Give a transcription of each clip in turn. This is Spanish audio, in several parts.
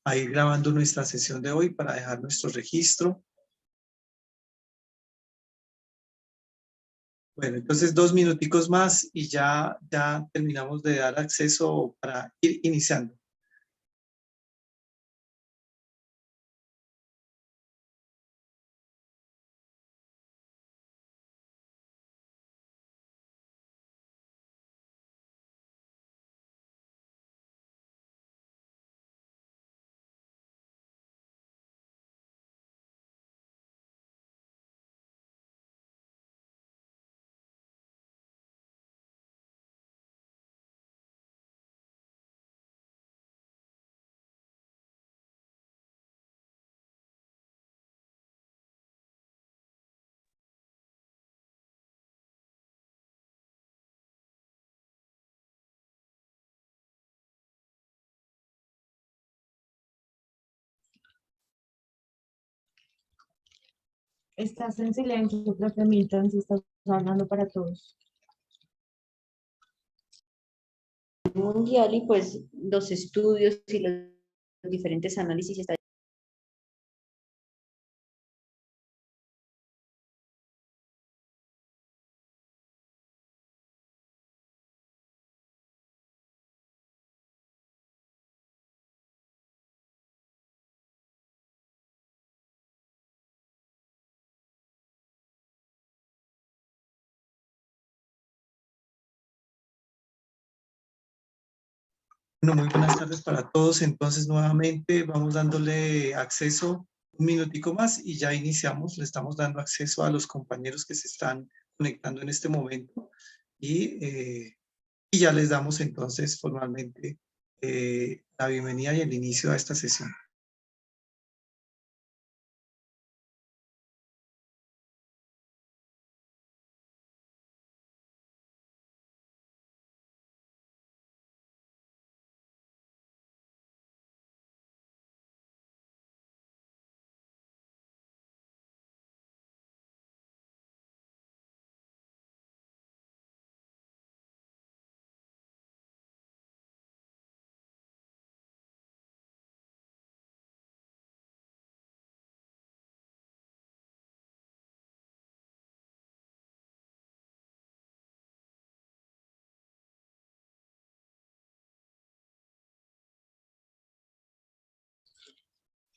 a ir grabando nuestra sesión de hoy para dejar nuestro registro. Bueno, entonces 2 minuticos más y ya terminamos de dar acceso para ir iniciando. Estás en silencio, profe Milton, si estás hablando para todos. Mundial y pues los estudios y los diferentes análisis y estadísticas. Bueno, muy buenas tardes para todos. Entonces, nuevamente vamos dándole acceso un minutico más y ya iniciamos. Le estamos dando acceso a los compañeros que se están conectando en este momento y ya les damos entonces formalmente la bienvenida y el inicio a esta sesión.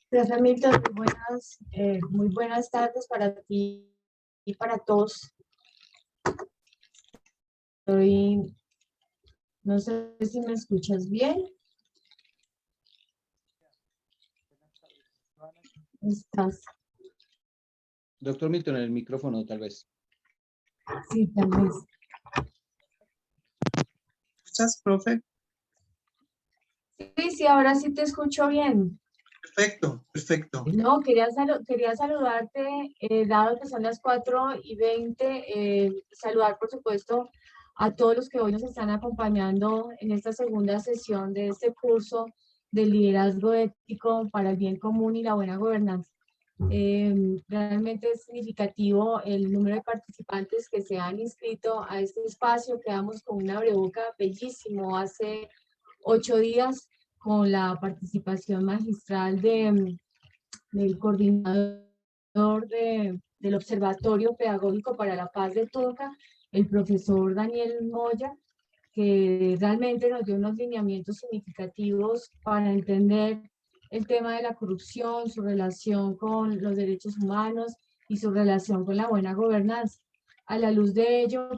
Profe Milton, muy buenas tardes para ti y para todos. No sé si me escuchas bien. ¿Estás? Doctor Milton, en el micrófono, tal vez. Sí, tal vez. ¿Escuchas, profe? Sí, ahora sí te escucho bien. Perfecto, perfecto. No, quería saludarte, dado que son las 4:20, saludar, por supuesto, a todos los que hoy nos están acompañando en esta segunda sesión de este curso de liderazgo ético para el bien común y la buena gobernanza. Realmente es significativo el número de participantes que se han inscrito a este espacio. Quedamos con un abrebocas bellísimo hace 8 días con la participación magistral del coordinador del Observatorio Pedagógico para la Paz de Tunja, el profesor Daniel Moya, que realmente nos dio unos lineamientos significativos para entender el tema de la corrupción, su relación con los derechos humanos y su relación con la buena gobernanza. A la luz de ello,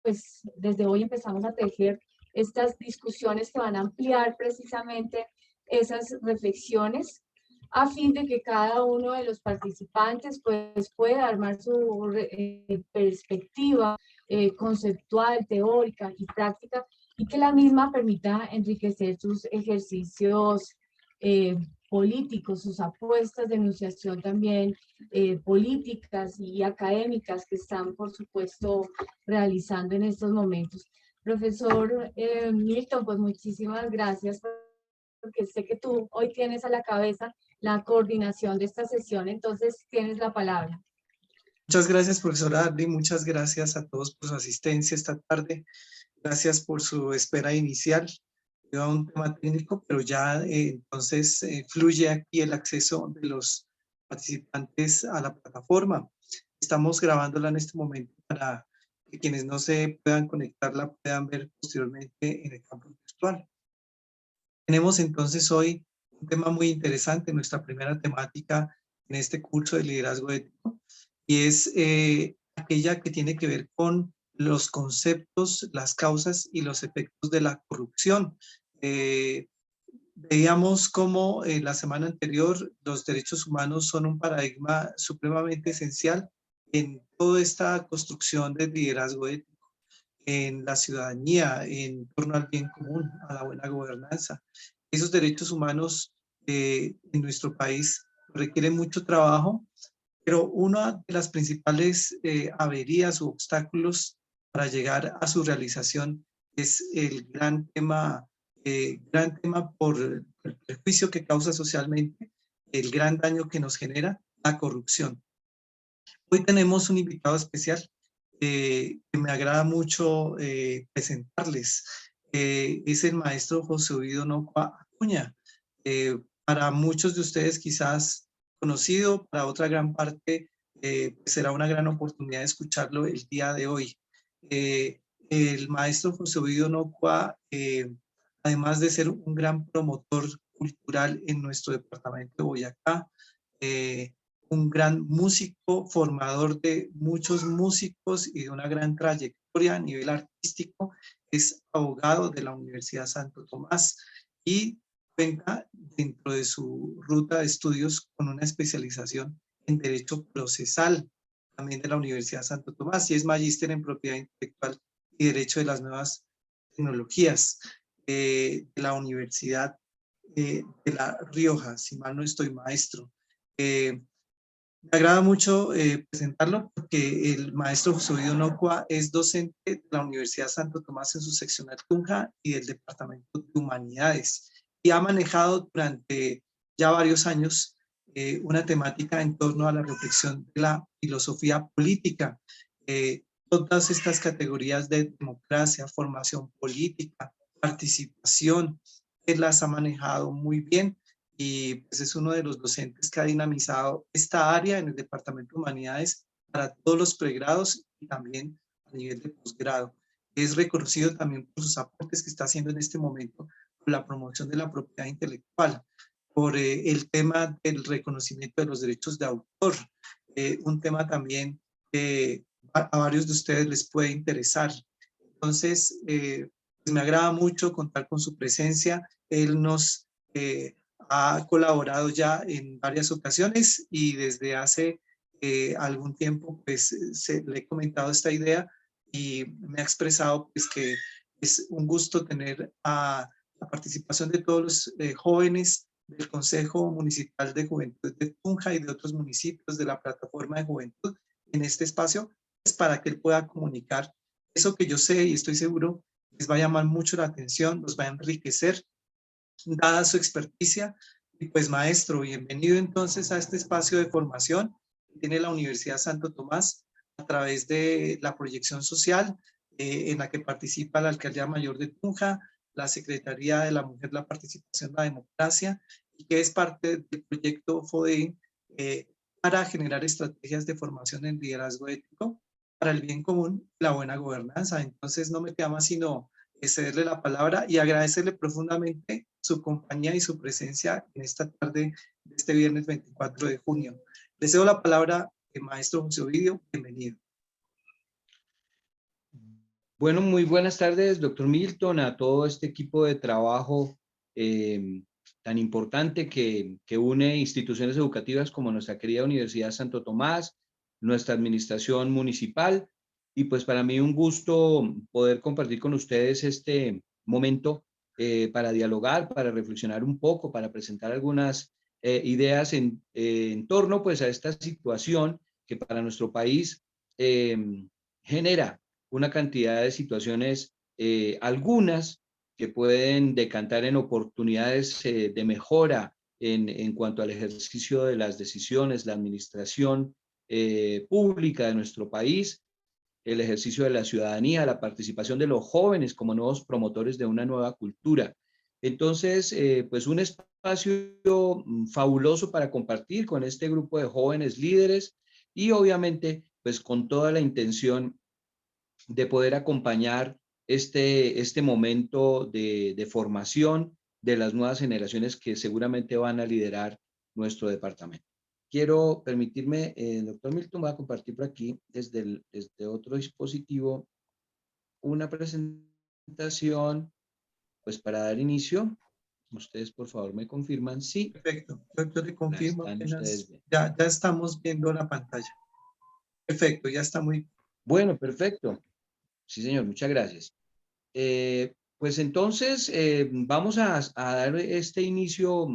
pues desde hoy empezamos a tejer estas discusiones que van a ampliar precisamente esas reflexiones a fin de que cada uno de los participantes pues pueda armar su perspectiva conceptual, teórica y práctica, y que la misma permita enriquecer sus ejercicios políticos, sus apuestas de enunciación también políticas y académicas que están, por supuesto, realizando en estos momentos. Profesor Milton, pues muchísimas gracias, porque sé que tú hoy tienes a la cabeza la coordinación de esta sesión, entonces tienes la palabra. Muchas gracias, profesora Ardi. Muchas gracias a todos por su asistencia esta tarde. Gracias por su espera inicial. a un tema técnico, pero ya entonces fluye aquí el acceso de los participantes a la plataforma. Estamos grabándola en este momento para que quienes no se puedan conectar la puedan ver posteriormente en el campo virtual. Tenemos entonces hoy un tema muy interesante, nuestra primera temática en este curso de liderazgo ético, y es aquella que tiene que ver con los conceptos, las causas y los efectos de la corrupción. Veíamos cómo la semana anterior los derechos humanos son un paradigma supremamente esencial en toda esta construcción del liderazgo ético, en la ciudadanía, en torno al bien común, a la buena gobernanza. Esos derechos humanos en nuestro país requieren mucho trabajo, pero una de las principales averías u obstáculos para llegar a su realización es el gran tema por el perjuicio que causa socialmente, el gran daño que nos genera, la corrupción. Hoy tenemos un invitado especial que me agrada mucho presentarles. Es el maestro José Ovidio Nocua Acuña. Para muchos de ustedes quizás conocido, para otra gran parte pues será una gran oportunidad de escucharlo el día de hoy. El maestro José Ovidio Nocua, además de ser un gran promotor cultural en nuestro departamento de Boyacá, un gran músico, formador de muchos músicos y de una gran trayectoria a nivel artístico, es abogado de la Universidad Santo Tomás y cuenta dentro de su ruta de estudios con una especialización en Derecho Procesal, también de la Universidad Santo Tomás, y es magíster en Propiedad Intelectual y Derecho de las Nuevas Tecnologías de la Universidad de La Rioja, si mal no estoy, maestro. Me agrada mucho presentarlo porque el maestro José Ovidio Nocua es docente de la Universidad Santo Tomás en su seccional Tunja y del Departamento de Humanidades y ha manejado durante ya varios años una temática en torno a la reflexión de la filosofía política. Todas estas categorías de democracia, formación política, participación, él las ha manejado muy bien y pues es uno de los docentes que ha dinamizado esta área en el Departamento de Humanidades para todos los pregrados y también a nivel de posgrado. Es reconocido también por sus aportes que está haciendo en este momento por la promoción de la propiedad intelectual, por el tema del reconocimiento de los derechos de autor, un tema también que a varios de ustedes les puede interesar. Entonces, pues me agrada mucho contar con su presencia. Él nos ha colaborado ya en varias ocasiones y desde hace algún tiempo pues le he comentado esta idea y me ha expresado pues que es un gusto tener a la participación de todos los jóvenes del Consejo Municipal de Juventud de Tunja y de otros municipios de la plataforma de juventud en este espacio, pues para que él pueda comunicar eso que yo sé y estoy seguro les va a llamar mucho la atención, los va a enriquecer dada su experticia. Y pues maestro, bienvenido entonces a este espacio de formación que tiene la Universidad Santo Tomás a través de la proyección social en la que participa la Alcaldía Mayor de Tunja, la Secretaría de la Mujer, la Participación, la Democracia, y que es parte del proyecto FODE para generar estrategias de formación en liderazgo ético para el bien común y la buena gobernanza. Entonces no me queda más sino cederle la palabra y agradecerle profundamente su compañía y su presencia en esta tarde de este viernes 24 de junio. Le cedo la palabra al maestro José Ovidio. Bienvenido. Bueno, muy buenas tardes, doctor Milton, a todo este equipo de trabajo tan importante que une instituciones educativas como nuestra querida Universidad Santo Tomás, nuestra administración municipal, y pues para mí un gusto poder compartir con ustedes este momento para dialogar, para reflexionar un poco, para presentar algunas ideas en torno pues a esta situación que para nuestro país genera una cantidad de situaciones, algunas que pueden decantar en oportunidades de mejora en cuanto al ejercicio de las decisiones, la administración pública de nuestro país, el ejercicio de la ciudadanía, la participación de los jóvenes como nuevos promotores de una nueva cultura. Entonces, pues un espacio fabuloso para compartir con este grupo de jóvenes líderes y obviamente pues con toda la intención de poder acompañar este momento de formación de las nuevas generaciones que seguramente van a liderar nuestro departamento. Quiero permitirme, doctor Milton, voy a compartir por aquí desde otro dispositivo una presentación, pues para dar inicio. Ustedes, por favor, me confirman si Perfecto. Yo le la confirmo están ustedes apenas. viendo. Ya estamos viendo la pantalla. Perfecto, ya está muy. Bueno, perfecto. Sí, señor, muchas gracias. Pues entonces vamos a dar este inicio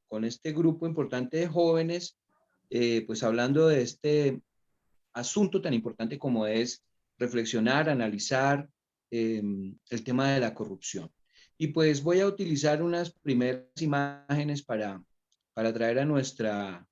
con este grupo importante de jóvenes, pues hablando de este asunto tan importante como es reflexionar, analizar el tema de la corrupción. Y pues voy a utilizar unas primeras imágenes para traer a nuestra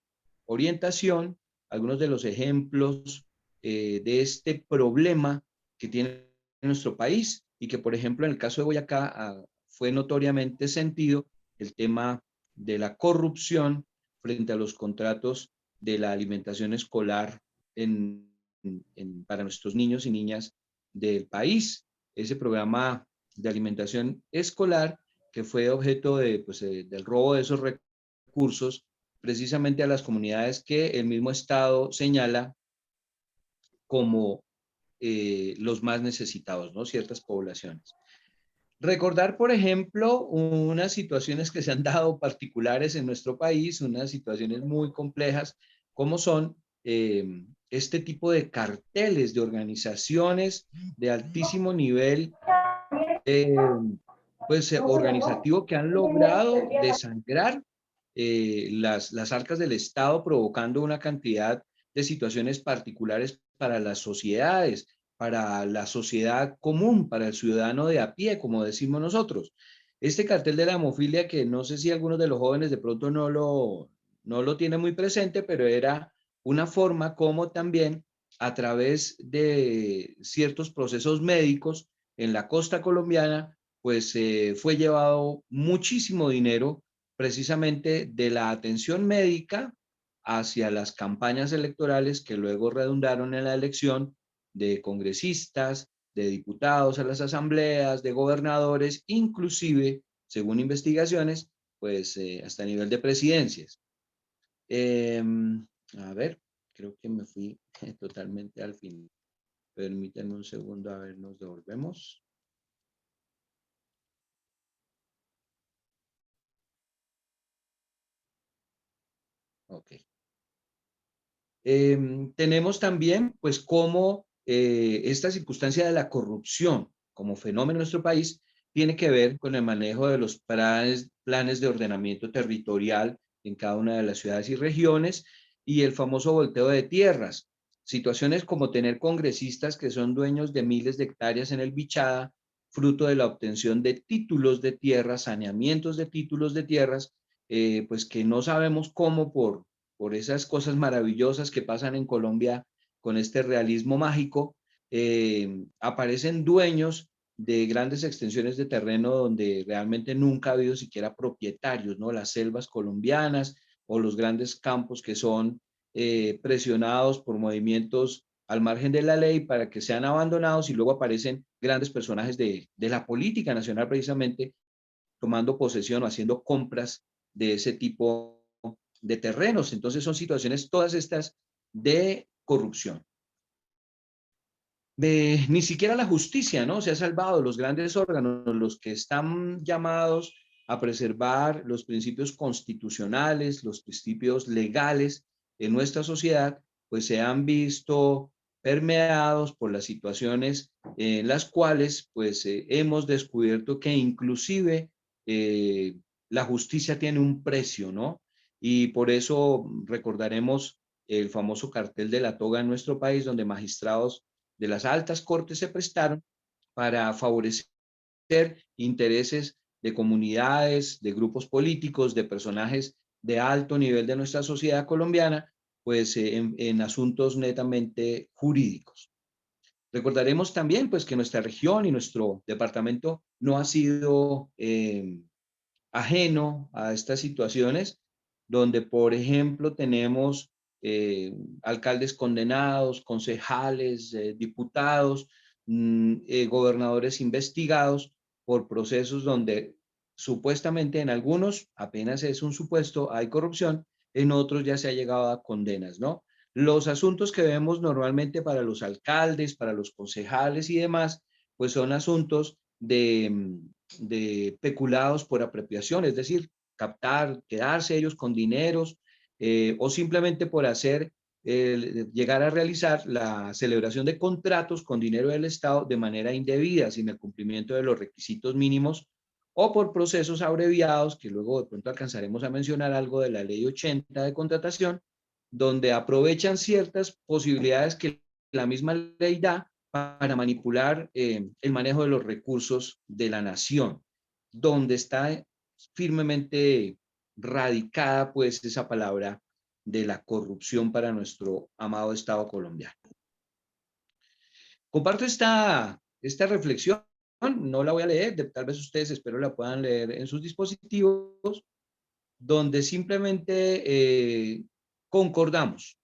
orientación algunos de los ejemplos de este problema que tiene nuestro país y que, por ejemplo, en el caso de Boyacá fue notoriamente sentido el tema de la corrupción frente a los contratos de la alimentación escolar para nuestros niños y niñas del país. Ese programa de alimentación escolar que fue objeto del robo de esos recursos precisamente a las comunidades que el mismo Estado señala como los más necesitados, ¿no? Ciertas poblaciones. Recordar, por ejemplo, unas situaciones que se han dado particulares en nuestro país, unas situaciones muy complejas, como son este tipo de carteles de organizaciones de altísimo nivel organizativo que han logrado desangrar las arcas del Estado, provocando una cantidad de situaciones particulares para las sociedades, para la sociedad común, para el ciudadano de a pie, como decimos nosotros. Este cartel de la hemofilia, que no sé si algunos de los jóvenes de pronto no lo tienen muy presente, pero era una forma como también a través de ciertos procesos médicos en la costa colombiana, pues fue llevado muchísimo dinero precisamente de la atención médica hacia las campañas electorales que luego redundaron en la elección de congresistas, de diputados a las asambleas, de gobernadores, inclusive, según investigaciones, pues hasta nivel de presidencias. A ver, creo que me fui totalmente al fin. Permítanme un segundo, a ver, nos devolvemos. Ok. Tenemos también, pues, cómo esta circunstancia de la corrupción como fenómeno en nuestro país tiene que ver con el manejo de los planes de ordenamiento territorial en cada una de las ciudades y regiones y el famoso volteo de tierras. Situaciones como tener congresistas que son dueños de miles de hectáreas en el Bichada, fruto de la obtención de títulos de tierras, saneamientos de títulos de tierras, pues que no sabemos cómo por esas cosas maravillosas que pasan en Colombia con este realismo mágico, aparecen dueños de grandes extensiones de terreno donde realmente nunca ha habido siquiera propietarios, ¿no? Las selvas colombianas o los grandes campos que son presionados por movimientos al margen de la ley para que sean abandonados y luego aparecen grandes personajes de la política nacional precisamente tomando posesión o haciendo compras de ese tipo de terrenos. Entonces son situaciones todas estas de corrupción. Ni siquiera la justicia, ¿no? Se ha salvado. Los grandes órganos, los que están llamados a preservar los principios constitucionales, los principios legales en nuestra sociedad, pues se han visto permeados por las situaciones en las cuales pues hemos descubierto que inclusive la justicia tiene un precio, ¿no? Y por eso recordaremos el famoso cartel de la toga en nuestro país, donde magistrados de las altas cortes se prestaron para favorecer intereses de comunidades, de grupos políticos, de personajes de alto nivel de nuestra sociedad colombiana, pues en asuntos netamente jurídicos. Recordaremos también pues que nuestra región y nuestro departamento no ha sido ajeno a estas situaciones, donde, por ejemplo, tenemos alcaldes condenados, concejales, diputados, gobernadores investigados por procesos donde supuestamente en algunos, apenas es un supuesto, hay corrupción, en otros ya se ha llegado a condenas, ¿no? Los asuntos que vemos normalmente para los alcaldes, para los concejales y demás, pues son asuntos de peculados por apropiación, es decir, captar, quedarse ellos con dineros o simplemente por llegar a realizar la celebración de contratos con dinero del Estado de manera indebida, sin el cumplimiento de los requisitos mínimos o por procesos abreviados, que luego de pronto alcanzaremos a mencionar algo de la Ley 80 de contratación, donde aprovechan ciertas posibilidades que la misma ley da para manipular el manejo de los recursos de la nación, donde está firmemente radicada pues esa palabra de la corrupción para nuestro amado Estado colombiano. Comparto esta reflexión, no la voy a leer, tal vez ustedes espero la puedan leer en sus dispositivos, donde simplemente concordamos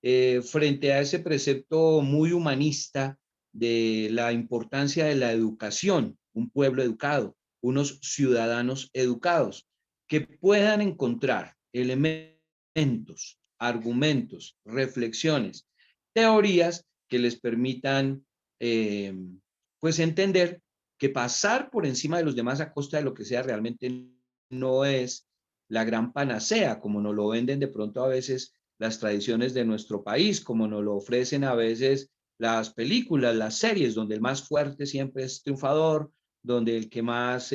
frente a ese precepto muy humanista de la importancia de la educación, un pueblo educado, unos ciudadanos educados, que puedan encontrar elementos, argumentos, reflexiones, teorías que les permitan pues entender que pasar por encima de los demás a costa de lo que sea realmente no es la gran panacea, como nos lo venden de pronto a veces las tradiciones de nuestro país, como nos lo ofrecen a veces las películas, las series, donde el más fuerte siempre es triunfador, donde el que más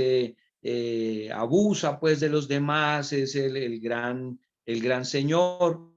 abusa pues de los demás es el gran señor.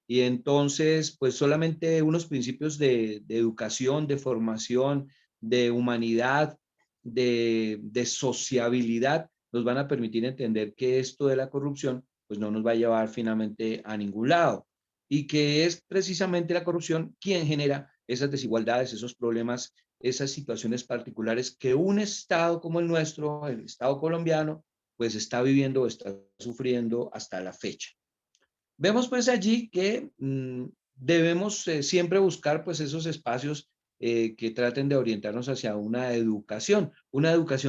Y entonces, pues solamente unos principios de educación, de formación, de humanidad, de sociabilidad, nos van a permitir entender que esto de la corrupción, pues no nos va a llevar finalmente a ningún lado. Y que es precisamente la corrupción quien genera esas desigualdades, esos problemas, esas situaciones particulares que un Estado como el nuestro, el Estado colombiano, pues está viviendo o está sufriendo hasta la fecha. Vemos pues allí que debemos siempre buscar pues esos espacios que traten de orientarnos hacia una educación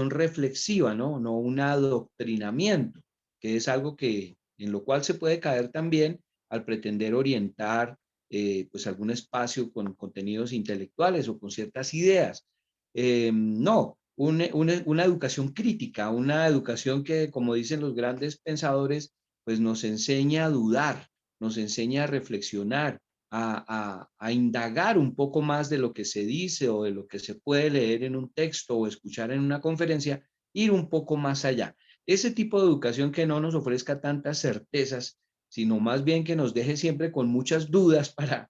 reflexiva, ¿no? No un adoctrinamiento, que es algo en lo cual se puede caer también al pretender orientar pues algún espacio con contenidos intelectuales o con ciertas ideas. No, una educación crítica, una educación que, como dicen los grandes pensadores, pues nos enseña a dudar, nos enseña a reflexionar, a indagar un poco más de lo que se dice o de lo que se puede leer en un texto o escuchar en una conferencia, ir un poco más allá. Ese tipo de educación que no nos ofrezca tantas certezas, sino más bien que nos deje siempre con muchas dudas para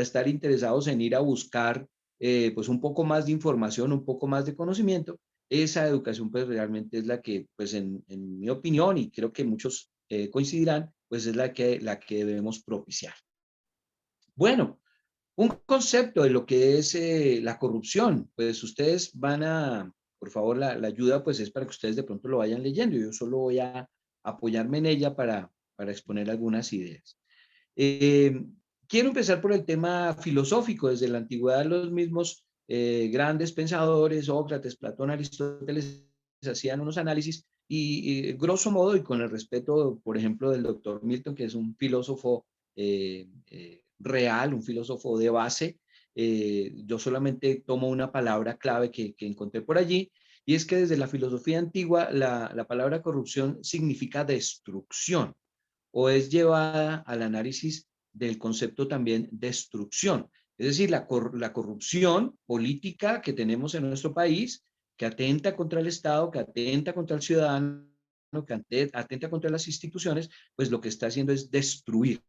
estar interesados en ir a buscar pues un poco más de información, un poco más de conocimiento. Esa educación pues realmente es la que, pues en mi opinión, y creo que muchos coincidirán, pues es la que debemos propiciar. Bueno, un concepto de lo que es la corrupción, pues ustedes van a, por favor, la ayuda pues es para que ustedes de pronto lo vayan leyendo. Yo solo voy a apoyarme en ella para exponer algunas ideas. Quiero empezar por el tema filosófico. Desde la antigüedad los mismos grandes pensadores, Sócrates, Platón, Aristóteles, hacían unos análisis y grosso modo, y con el respeto, por ejemplo, del doctor Milton, que es un filósofo real, un filósofo de base, yo solamente tomo una palabra clave que encontré por allí, y es que desde la filosofía antigua la palabra corrupción significa destrucción, o es llevada al análisis del concepto también destrucción. Es decir, la corrupción política que tenemos en nuestro país, que atenta contra el Estado, que atenta contra el ciudadano, que atenta contra las instituciones, pues lo que está haciendo es destruir.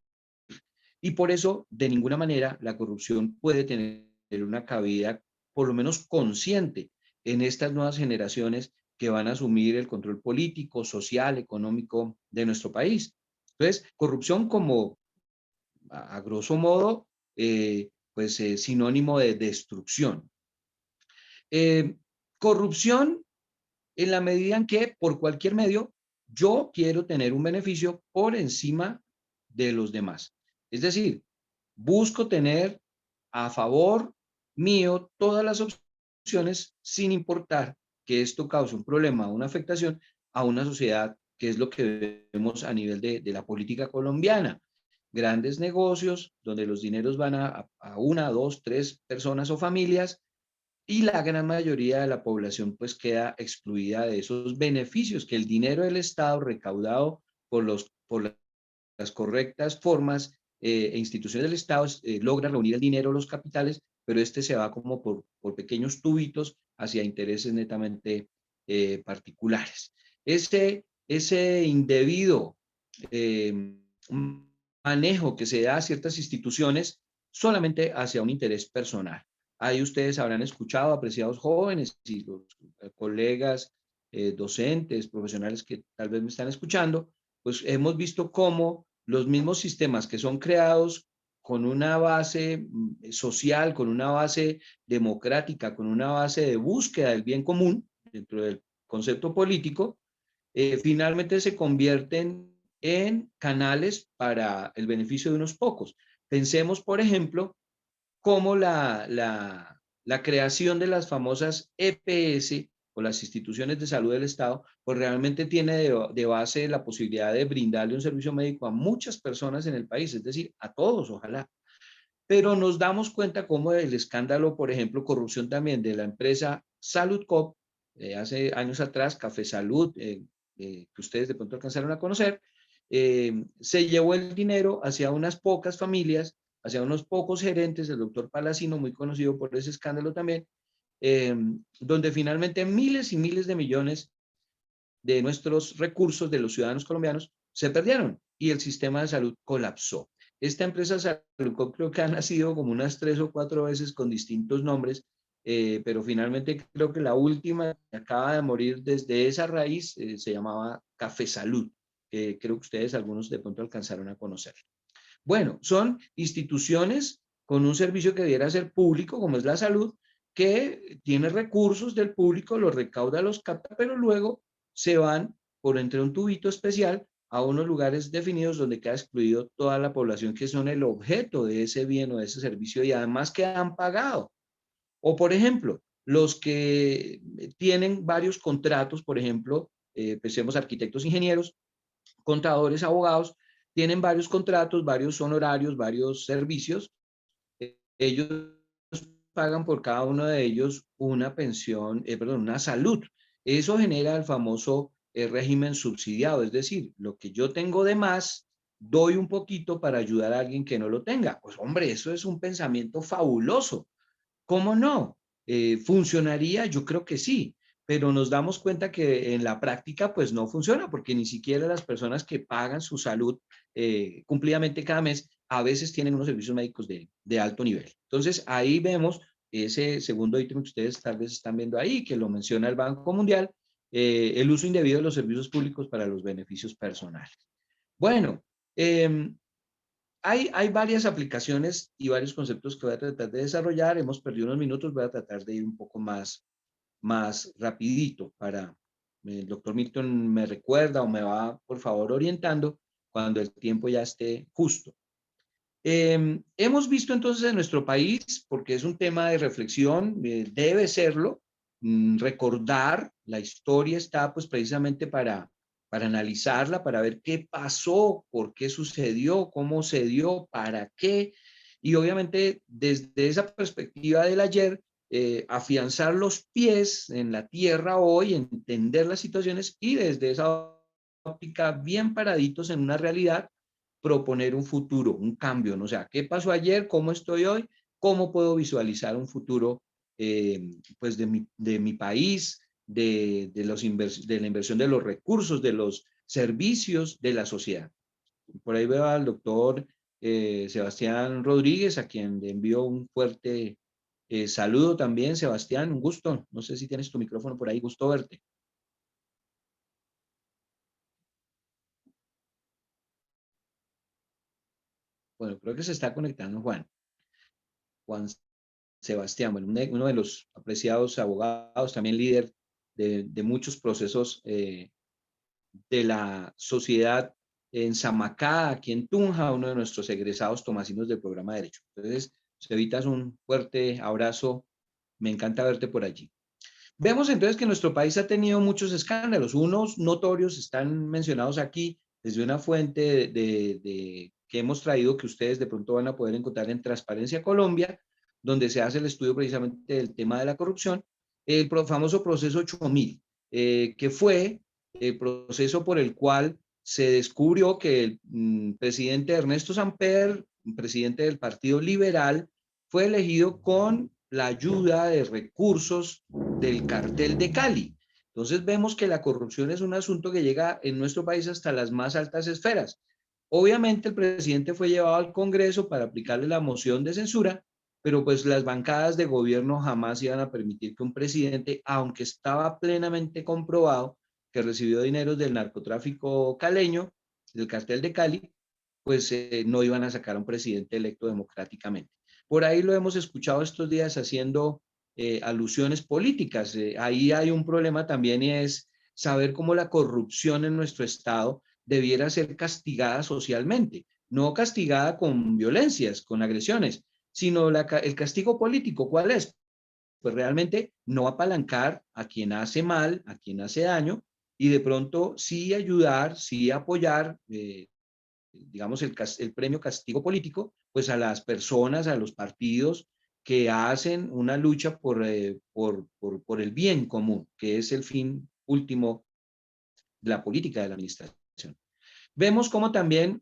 Y por eso, de ninguna manera, la corrupción puede tener una cabida, por lo menos consciente, en estas nuevas generaciones que van a asumir el control político, social, económico de nuestro país. Entonces, corrupción como, a grosso modo, pues sinónimo de destrucción. Corrupción en la medida en que por cualquier medio yo quiero tener un beneficio por encima de los demás. Es decir, busco tener a favor mío todas las opciones sin importar que esto cause un problema o una afectación a una sociedad, que es lo que vemos a nivel de la política colombiana. Grandes negocios donde los dineros van a una, dos, tres personas o familias, y la gran mayoría de la población pues queda excluida de esos beneficios que el dinero del Estado recaudado por las correctas formas e instituciones del Estado logra reunir el dinero, los capitales, pero este se va como por pequeños tubitos hacia intereses netamente particulares. Ese indebido eh, manejo que se da a ciertas instituciones solamente hacia un interés personal. Ahí ustedes habrán escuchado, apreciados jóvenes y los colegas docentes, profesionales que tal vez me están escuchando, pues hemos visto cómo los mismos sistemas que son creados con una base social, con una base democrática, con una base de búsqueda del bien común dentro del concepto político, finalmente se convierten en canales para el beneficio de unos pocos. Pensemos, por ejemplo, cómo la creación de las famosas EPS o las instituciones de salud del Estado, pues realmente tiene de base la posibilidad de brindarle un servicio médico a muchas personas en el país, es decir, a todos, ojalá. Pero nos damos cuenta cómo el escándalo, por ejemplo, corrupción también de la empresa Saludcop, hace años atrás, Café Salud, que ustedes de pronto alcanzaron a conocer, se llevó el dinero hacia unas pocas familias, hacia unos pocos gerentes, el doctor Palacino, muy conocido por ese escándalo también, donde finalmente miles y miles de millones de nuestros recursos de los ciudadanos colombianos se perdieron y el sistema de salud colapsó. Esta empresa Salud creo que ha nacido como unas 3 o 4 veces con distintos nombres, pero finalmente creo que la última que acaba de morir desde esa raíz se llamaba Café Salud, creo que ustedes algunos de pronto alcanzaron a conocer. Bueno, son instituciones con un servicio que debiera ser público, como es la salud, que tiene recursos del público, los recauda, los capta, pero luego se van por entre un tubito especial a unos lugares definidos donde queda excluido toda la población que son el objeto de ese bien o de ese servicio y además que han pagado. O por ejemplo, los que tienen varios contratos, por ejemplo, pensemos arquitectos, ingenieros, contadores, abogados, tienen varios contratos, varios honorarios, varios servicios. Ellos pagan por cada uno de ellos una pensión, perdón, una salud. Eso genera el famoso régimen subsidiado, es decir, lo que yo tengo de más, doy un poquito para ayudar a alguien que no lo tenga. Pues hombre, eso es un pensamiento fabuloso. ¿Cómo no? ¿Funcionaría? Yo creo que sí, pero nos damos cuenta que en la práctica pues no funciona porque ni siquiera las personas que pagan su salud cumplidamente cada mes a veces tienen unos servicios médicos de alto nivel. Entonces ahí vemos ese segundo ítem que ustedes tal vez están viendo ahí, que lo menciona el Banco Mundial, el uso indebido de los servicios públicos para los beneficios personales. Bueno, hay varias aplicaciones y varios conceptos que voy a tratar de desarrollar. Hemos perdido unos minutos, voy a tratar de ir un poco más rapidito para el doctor Milton me recuerda o me va, por favor, orientando cuando el tiempo ya esté justo. Hemos visto entonces en nuestro país, porque es un tema de reflexión, debe serlo, recordar la historia está pues precisamente para analizarla, para ver qué pasó, por qué sucedió, cómo se dio, para qué, y obviamente desde esa perspectiva del ayer, afianzar los pies en la tierra hoy, entender las situaciones y desde esa óptica bien paraditos en una realidad, proponer un futuro, un cambio, ¿no? O sea, ¿qué pasó ayer? ¿Cómo estoy hoy? ¿Cómo puedo visualizar un futuro pues de mi país, de la inversión de los recursos, de los servicios de la sociedad? Por ahí veo al doctor Sebastián Rodríguez, a quien le envío un fuerte saludo también. Sebastián, un gusto. No sé si tienes tu micrófono por ahí, gusto verte. Bueno, creo que se está conectando Juan Sebastián, bueno, uno de los apreciados abogados, también líder de muchos procesos de la sociedad en Samacá, aquí en Tunja, uno de nuestros egresados tomasinos del programa de Derecho. Entonces, Cevitas, un fuerte abrazo. Me encanta verte por allí. Vemos entonces que nuestro país ha tenido muchos escándalos. Unos notorios están mencionados aquí desde una fuente que hemos traído que ustedes de pronto van a poder encontrar en Transparencia Colombia, donde se hace el estudio precisamente del tema de la corrupción, el famoso proceso 8000, que fue el proceso por el cual se descubrió que el presidente Ernesto Samper, presidente del Partido Liberal, fue elegido con la ayuda de recursos del cartel de Cali. Entonces vemos que la corrupción es un asunto que llega en nuestro país hasta las más altas esferas. Obviamente el presidente fue llevado al Congreso para aplicarle la moción de censura, pero pues las bancadas de gobierno jamás iban a permitir que un presidente, aunque estaba plenamente comprobado que recibió dinero del narcotráfico caleño, del cartel de Cali, pues no iban a sacar a un presidente electo democráticamente. Por ahí lo hemos escuchado estos días haciendo alusiones políticas. Ahí hay un problema también y es saber cómo la corrupción en nuestro Estado debiera ser castigada socialmente, no castigada con violencias, con agresiones, sino el castigo político. ¿Cuál es? Pues realmente no apalancar a quien hace mal, a quien hace daño, y de pronto sí ayudar, sí apoyar, digamos, el premio castigo político, pues a las personas, a los partidos que hacen una lucha por el bien común, que es el fin último de la política de la administración. Vemos cómo también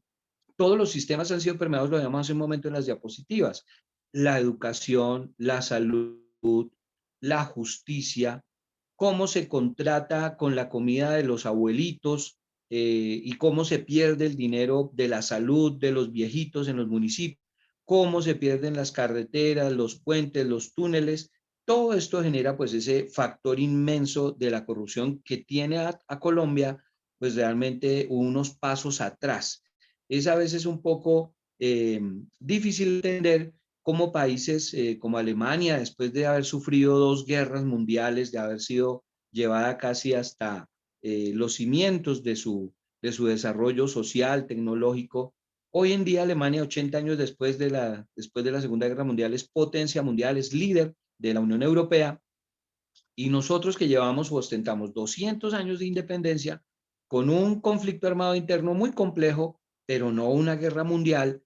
todos los sistemas han sido permeados, lo veíamos hace un momento en las diapositivas, la educación, la salud, la justicia, cómo se contrata con la comida de los abuelitos y cómo se pierde el dinero de la salud de los viejitos en los municipios, cómo se pierden las carreteras, los puentes, los túneles. Todo esto genera pues ese factor inmenso de la corrupción que tiene a Colombia pues realmente unos pasos atrás. Es a veces un poco difícil entender cómo países como Alemania, después de haber sufrido 2 guerras mundiales, de haber sido llevada casi hasta los cimientos de su desarrollo social, tecnológico, hoy en día Alemania, 80 años después de la Segunda Guerra Mundial, es potencia mundial, es líder de la Unión Europea, y nosotros que llevamos o ostentamos 200 años de independencia, con un conflicto armado interno muy complejo, pero no una guerra mundial,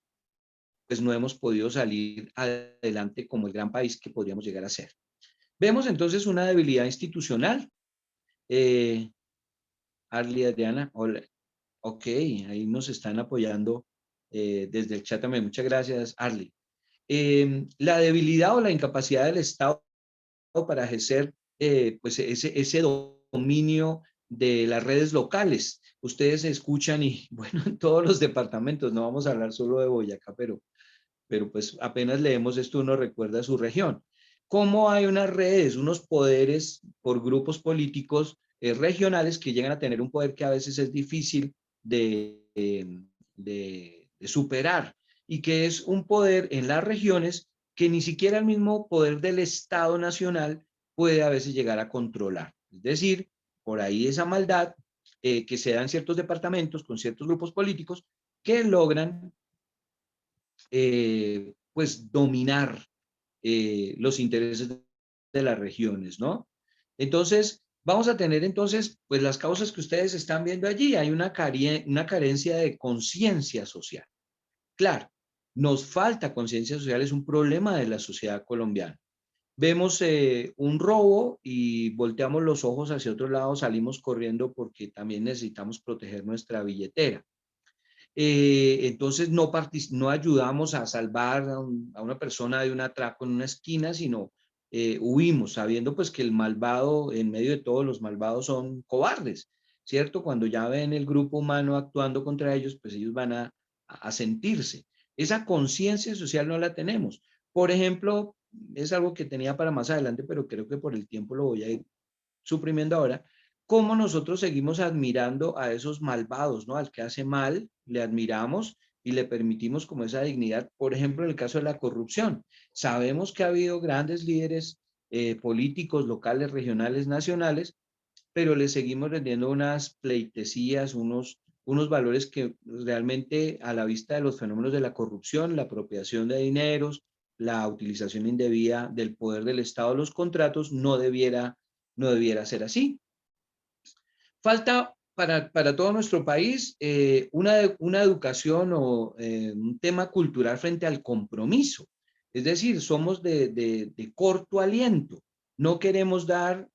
pues no hemos podido salir adelante como el gran país que podríamos llegar a ser. Vemos entonces una debilidad institucional. Arly, Adriana, hola. Ok, ahí nos están apoyando desde el chat también. Muchas gracias, Arly. La debilidad o la incapacidad del Estado para ejercer pues ese dominio de las redes locales. Ustedes escuchan y, bueno, en todos los departamentos, no vamos a hablar solo de Boyacá, pero pues apenas leemos esto uno recuerda su región. Cómo hay unas redes, unos poderes por grupos políticos regionales que llegan a tener un poder que a veces es difícil de superar y que es un poder en las regiones que ni siquiera el mismo poder del Estado nacional puede a veces llegar a controlar. Es decir, por ahí esa maldad que se da en ciertos departamentos con ciertos grupos políticos que logran pues dominar los intereses de las regiones, ¿no? Entonces, vamos a tener entonces, pues las causas que ustedes están viendo allí. Hay una carencia de conciencia social. Claro, nos falta conciencia social, es un problema de la sociedad colombiana. Vemos un robo y volteamos los ojos hacia otro lado, salimos corriendo porque también necesitamos proteger nuestra billetera. Entonces no ayudamos a salvar a una persona de un atraco en una esquina, sino huimos, sabiendo pues que el malvado, en medio de todos los malvados son cobardes, ¿cierto? Cuando ya ven el grupo humano actuando contra ellos, pues ellos van a sentirse. Esa conciencia social no la tenemos. Por ejemplo, es algo que tenía para más adelante, pero creo que por el tiempo lo voy a ir suprimiendo ahora. Cómo nosotros seguimos admirando a esos malvados, ¿no? Al que hace mal, le admiramos y le permitimos como esa dignidad. Por ejemplo, en el caso de la corrupción, sabemos que ha habido grandes líderes políticos, locales, regionales, nacionales, pero le seguimos rendiendo unas pleitesías, unos valores que realmente a la vista de los fenómenos de la corrupción, la apropiación de dineros, la utilización indebida del poder del Estado, los contratos, no debiera ser así. Falta para todo nuestro país una educación o un tema cultural frente al compromiso. Es decir, somos de corto aliento. No queremos dar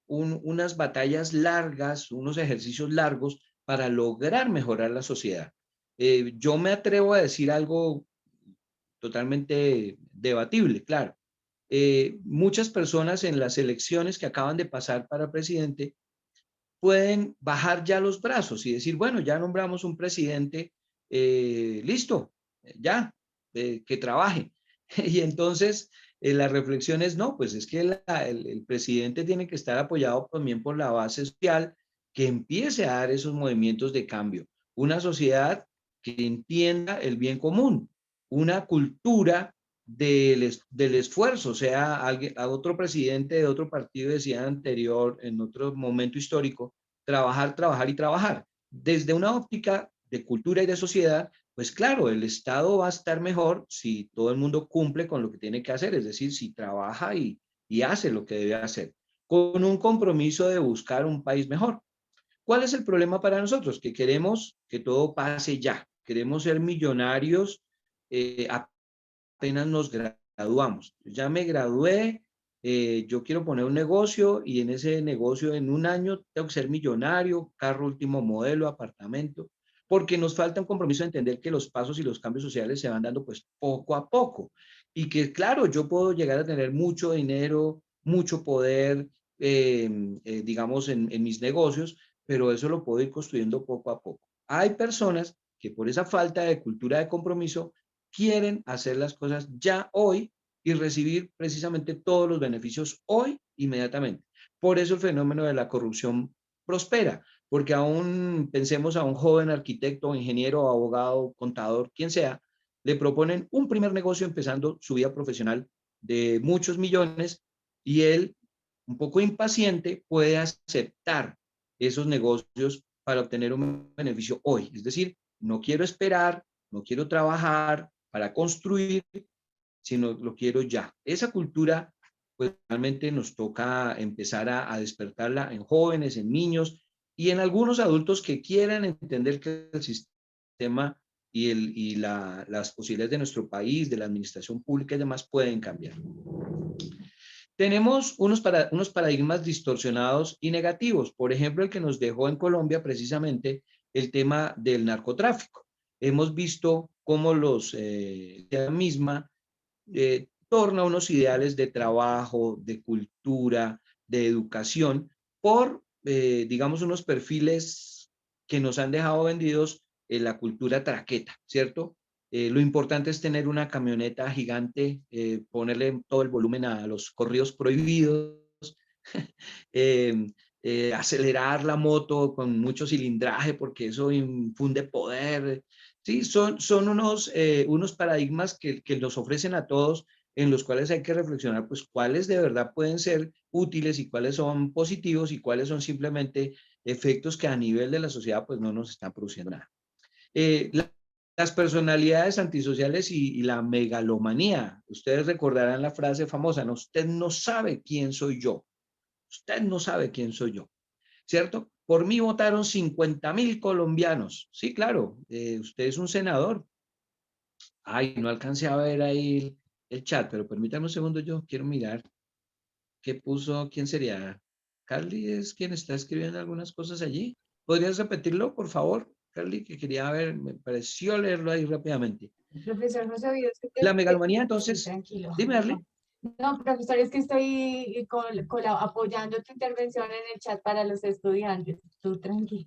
unas batallas largas, unos ejercicios largos para lograr mejorar la sociedad. Yo me atrevo a decir algo totalmente debatible, claro. Muchas personas en las elecciones que acaban de pasar para presidente pueden bajar ya los brazos y decir, bueno, ya nombramos un presidente, listo, ya, que trabaje. Y entonces la reflexión es, no, pues es que el presidente tiene que estar apoyado también por la base social que empiece a dar esos movimientos de cambio. Una sociedad que entienda el bien común, una cultura del esfuerzo. O sea, a otro presidente de otro partido decía anterior, en otro momento histórico, trabajar, trabajar y trabajar. Desde una óptica de cultura y de sociedad, pues claro, el Estado va a estar mejor si todo el mundo cumple con lo que tiene que hacer, es decir, si trabaja y hace lo que debe hacer, con un compromiso de buscar un país mejor. ¿Cuál es el problema para nosotros? Que queremos que todo pase ya, queremos ser millonarios apenas nos graduamos. Ya me gradué, yo quiero poner un negocio y en ese negocio en un año tengo que ser millonario, carro último modelo, apartamento, porque nos falta un compromiso de entender que los pasos y los cambios sociales se van dando pues poco a poco y que claro, yo puedo llegar a tener mucho dinero, mucho poder, digamos, en mis negocios, pero eso lo puedo ir construyendo poco a poco. Hay personas que por esa falta de cultura de compromiso quieren hacer las cosas ya hoy y recibir precisamente todos los beneficios hoy inmediatamente. Por eso el fenómeno de la corrupción prospera, porque aún pensemos a un joven arquitecto, ingeniero, abogado, contador, quien sea, le proponen un primer negocio empezando su vida profesional de muchos millones y él, un poco impaciente, puede aceptar esos negocios para obtener un beneficio hoy. Es decir, no quiero esperar, no quiero trabajar para construir, sino lo quiero ya. Esa cultura, pues realmente nos toca empezar a despertarla en jóvenes, en niños y en algunos adultos que quieran entender que el sistema las posibilidades de nuestro país, de la administración pública y demás pueden cambiar. Tenemos unos paradigmas distorsionados y negativos. Por ejemplo, el que nos dejó en Colombia precisamente el tema del narcotráfico. Hemos visto cómo la misma torna unos ideales de trabajo, de cultura, de educación, por, digamos, unos perfiles que nos han dejado vendidos en la cultura traqueta, ¿cierto? Lo importante es tener una camioneta gigante, ponerle todo el volumen a los corridos prohibidos, acelerar la moto con mucho cilindraje porque eso infunde poder. Sí, son unos paradigmas que nos ofrecen a todos en los cuales hay que reflexionar, pues cuáles de verdad pueden ser útiles y cuáles son positivos y cuáles son simplemente efectos que a nivel de la sociedad pues no nos están produciendo nada. Las personalidades antisociales y la megalomanía. Ustedes recordarán la frase famosa, ¿no? Usted no sabe quién soy yo. Usted no sabe quién soy yo, ¿cierto? Por mí votaron 50.000 colombianos. Sí, claro, usted es un senador. Ay, no alcancé a ver ahí el chat, pero permítame un segundo, yo quiero mirar qué puso, quién sería. Carly es quien está escribiendo algunas cosas allí. ¿Podrías repetirlo, por favor, Carly? Que quería ver, me pareció leerlo ahí rápidamente. Profesor José Víos, La megalomanía, entonces, tranquilo. dime, Arly. No, profesor, es que estoy apoyando tu intervención en el chat para los estudiantes. Tú tranquilo.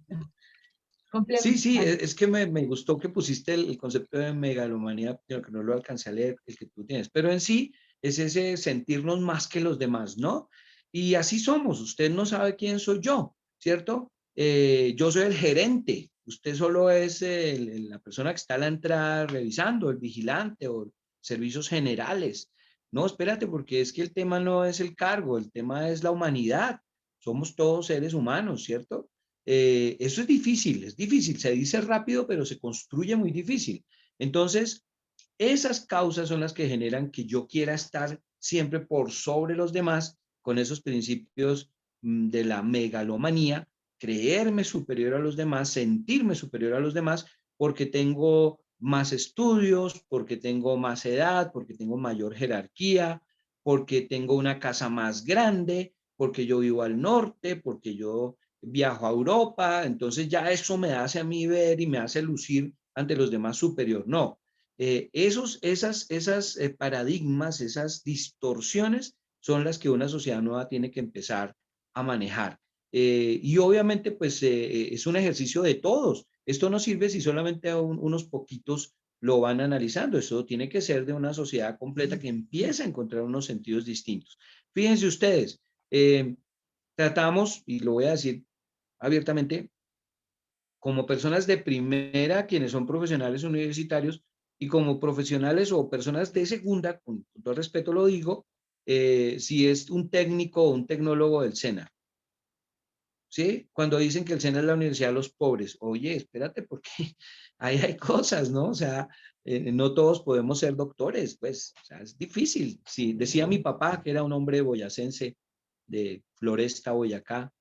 Sí, es que me gustó que pusiste el concepto de megalomanía, pero que no lo alcancé a leer, el que tú tienes. Pero en sí es ese sentirnos más que los demás, ¿no? Y así somos. Usted no sabe quién soy yo, ¿cierto? Yo soy el gerente. Usted solo es la persona que está a la entrada revisando, el vigilante o servicios generales. No, espérate, porque es que el tema no es el cargo, el tema es la humanidad. somos todos seres humanos, ¿cierto? Eso es difícil, se dice rápido, pero se construye muy difícil. Entonces, esas causas son las que generan que yo quiera estar siempre por sobre los demás con esos principios de la megalomanía, creerme superior a los demás, sentirme superior a los demás, porque tengo más estudios, porque tengo más edad, porque tengo mayor jerarquía, porque tengo una casa más grande, porque yo vivo al norte, porque yo viajo a Europa, entonces ya eso me hace a mí ver y me hace lucir ante los demás superior. No, esas paradigmas, esas distorsiones son las que una sociedad nueva tiene que empezar a manejar. Y obviamente, pues es un ejercicio de todos. Esto no sirve si solamente unos poquitos lo van analizando. Eso tiene que ser de una sociedad completa que empiece a encontrar unos sentidos distintos. Fíjense ustedes, tratamos, y lo voy a decir abiertamente, como personas de primera, quienes son profesionales universitarios, y como profesionales o personas de segunda, con todo respeto lo digo, si es un técnico o un tecnólogo del SENA. ¿Sí? Cuando dicen que el SENA es la universidad de los pobres, oye, espérate, porque ahí hay cosas, ¿no? O sea, no todos podemos ser doctores, pues, o sea, es difícil. Sí, decía mi papá, que era un hombre boyacense de Floresta, Boyacá,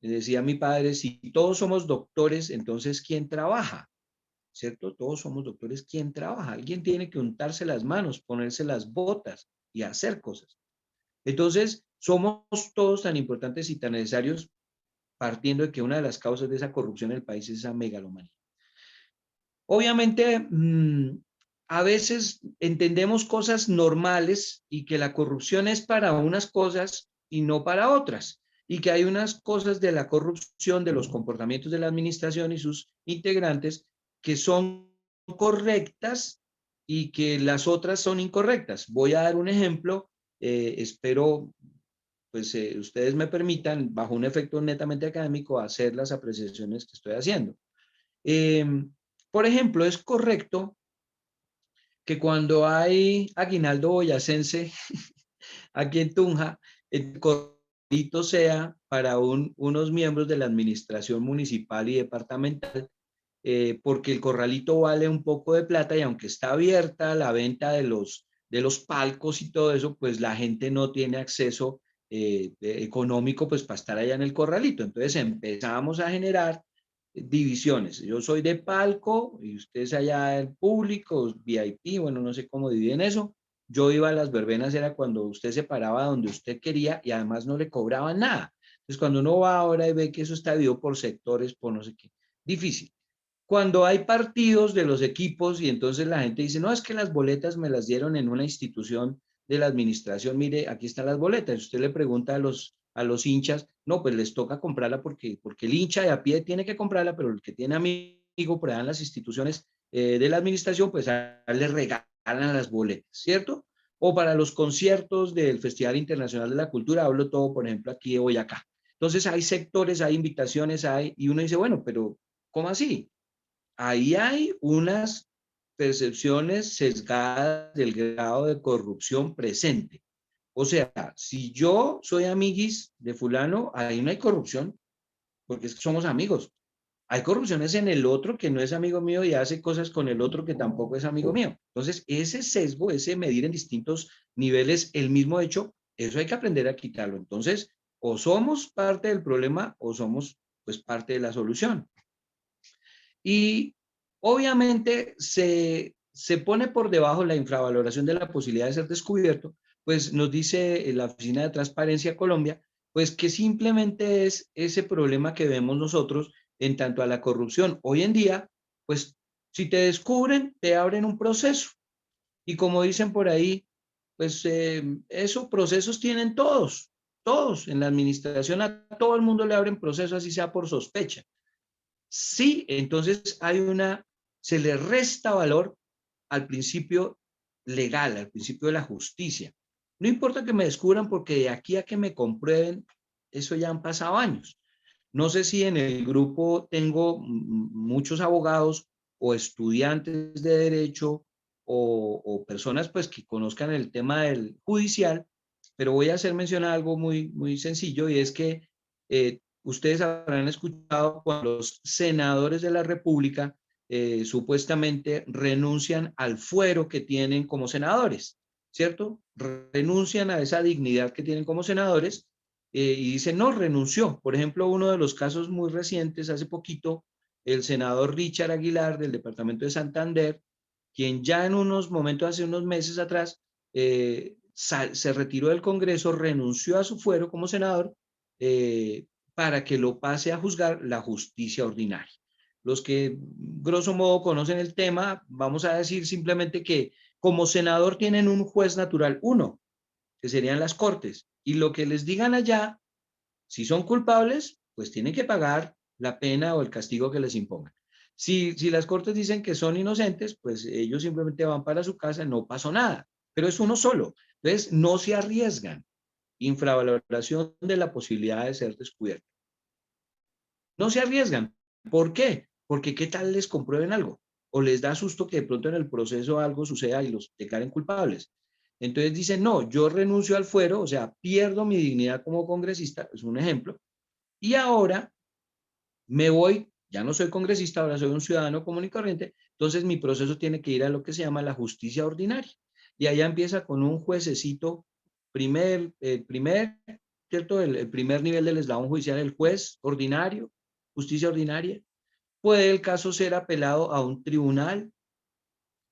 decía mi padre, si todos somos doctores, entonces ¿quién trabaja? ¿Cierto? Todos somos doctores, ¿quién trabaja? Alguien tiene que untarse las manos, ponerse las botas y hacer cosas. Entonces, somos todos tan importantes y tan necesarios, partiendo de que una de las causas de esa corrupción en el país es esa megalomanía. Obviamente, a veces entendemos cosas normales y que la corrupción es para unas cosas y no para otras, y que hay unas cosas de la corrupción, de los comportamientos de la administración y sus integrantes que son correctas y que las otras son incorrectas. Voy a dar un ejemplo, espero pues ustedes me permitan, bajo un efecto netamente académico, hacer las apreciaciones que estoy haciendo. Por ejemplo, es correcto que cuando hay aguinaldo boyacense aquí en Tunja, el corralito sea para unos miembros de la administración municipal y departamental, porque el corralito vale un poco de plata y aunque está abierta la venta de los palcos y todo eso, pues la gente no tiene acceso económico pues para estar allá en el corralito. Entonces empezamos a generar divisiones. Yo soy de palco y ustedes allá en público, VIP, bueno, no sé cómo dividen eso. Yo iba a las verbenas, era cuando usted se paraba donde usted quería y además no le cobraban nada. Entonces, cuando uno va ahora y ve que eso está dividido por sectores, por no sé qué, difícil. Cuando hay partidos de los equipos y entonces la gente dice, no, es que las boletas me las dieron en una institución de la administración, mire, aquí están las boletas. Usted le pregunta a los hinchas, no, pues les toca comprarla porque el hincha de a pie tiene que comprarla, pero el que tiene amigo por allá en las instituciones de la administración, pues a él le regalan las boletas, ¿cierto? O para los conciertos del Festival Internacional de la Cultura, hablo todo, por ejemplo, aquí de Boyacá. Entonces hay sectores, hay invitaciones, y uno dice, bueno, pero ¿cómo así? Ahí hay unas percepciones sesgadas del grado de corrupción presente. O sea, si yo soy amiguis de fulano, ahí no hay corrupción, porque es que somos amigos. Hay corrupciones en el otro que no es amigo mío y hace cosas con el otro que tampoco es amigo mío. Entonces, ese sesgo, ese medir en distintos niveles el mismo hecho, eso hay que aprender a quitarlo. Entonces, o somos parte del problema o somos pues parte de la solución. Y obviamente se pone por debajo la infravaloración de la posibilidad de ser descubierto, pues nos dice la Oficina de Transparencia Colombia, pues que simplemente es ese problema que vemos nosotros en tanto a la corrupción. Hoy en día, pues si te descubren, te abren un proceso. Y como dicen por ahí, pues esos procesos tienen todos en la administración, a todo el mundo le abren procesos, así sea por sospecha. Sí, entonces se le resta valor al principio legal, al principio de la justicia. No importa que me descubran porque de aquí a que me comprueben, eso ya han pasado años. No sé si en el grupo tengo muchos abogados o estudiantes de derecho o personas pues que conozcan el tema del judicial, pero voy a hacer mención a algo muy, muy sencillo y es que Ustedes habrán escuchado cuando los senadores de la República supuestamente renuncian al fuero que tienen como senadores, ¿cierto? Renuncian a esa dignidad que tienen como senadores y dicen, no, renunció. Por ejemplo, uno de los casos muy recientes, hace poquito, el senador Richard Aguilar del departamento de Santander, quien ya en unos momentos, hace unos meses atrás, se retiró del Congreso, renunció a su fuero como senador para que lo pase a juzgar la justicia ordinaria. Los que grosso modo conocen el tema, vamos a decir simplemente que como senador tienen un juez natural, uno, que serían las Cortes, y lo que les digan allá, si son culpables, pues tienen que pagar la pena o el castigo que les impongan. Si las Cortes dicen que son inocentes, pues ellos simplemente van para su casa, no pasó nada, pero es uno solo. Entonces, no se arriesgan. Infravaloración de la posibilidad de ser descubierto. No se arriesgan. ¿Por qué? Porque ¿qué tal les comprueben algo? O les da susto que de pronto en el proceso algo suceda y los declaren culpables. Entonces dicen, no, yo renuncio al fuero, o sea, pierdo mi dignidad como congresista, es un ejemplo, y ahora me voy, ya no soy congresista, ahora soy un ciudadano común y corriente, entonces mi proceso tiene que ir a lo que se llama la justicia ordinaria. Y allá empieza con un juececito, ¿cierto? El primer nivel del eslabón judicial, el juez ordinario, justicia ordinaria. Puede el caso ser apelado a un tribunal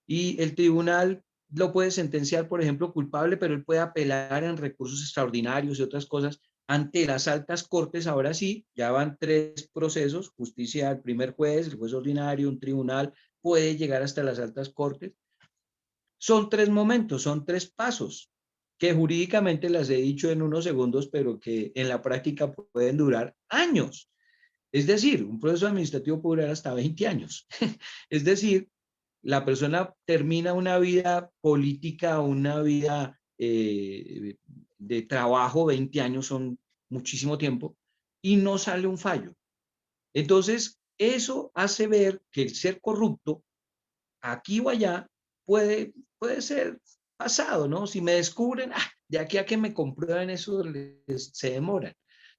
y el tribunal lo puede sentenciar, por ejemplo, culpable, pero él puede apelar en recursos extraordinarios y otras cosas ante las altas cortes. Ahora sí, ya van 3 procesos, justicia al primer juez, el juez ordinario, un tribunal, puede llegar hasta las altas cortes. Son 3 momentos, son 3 pasos que jurídicamente las he dicho en unos segundos, pero que en la práctica pueden durar años. Es decir, un proceso administrativo puede durar hasta 20 años. Es decir, la persona termina una vida política, una vida de trabajo, 20 años son muchísimo tiempo, y no sale un fallo. Entonces, eso hace ver que el ser corrupto, aquí o allá, puede ser pasado, ¿no? Si me descubren, de aquí a que me comprueben eso se demoran.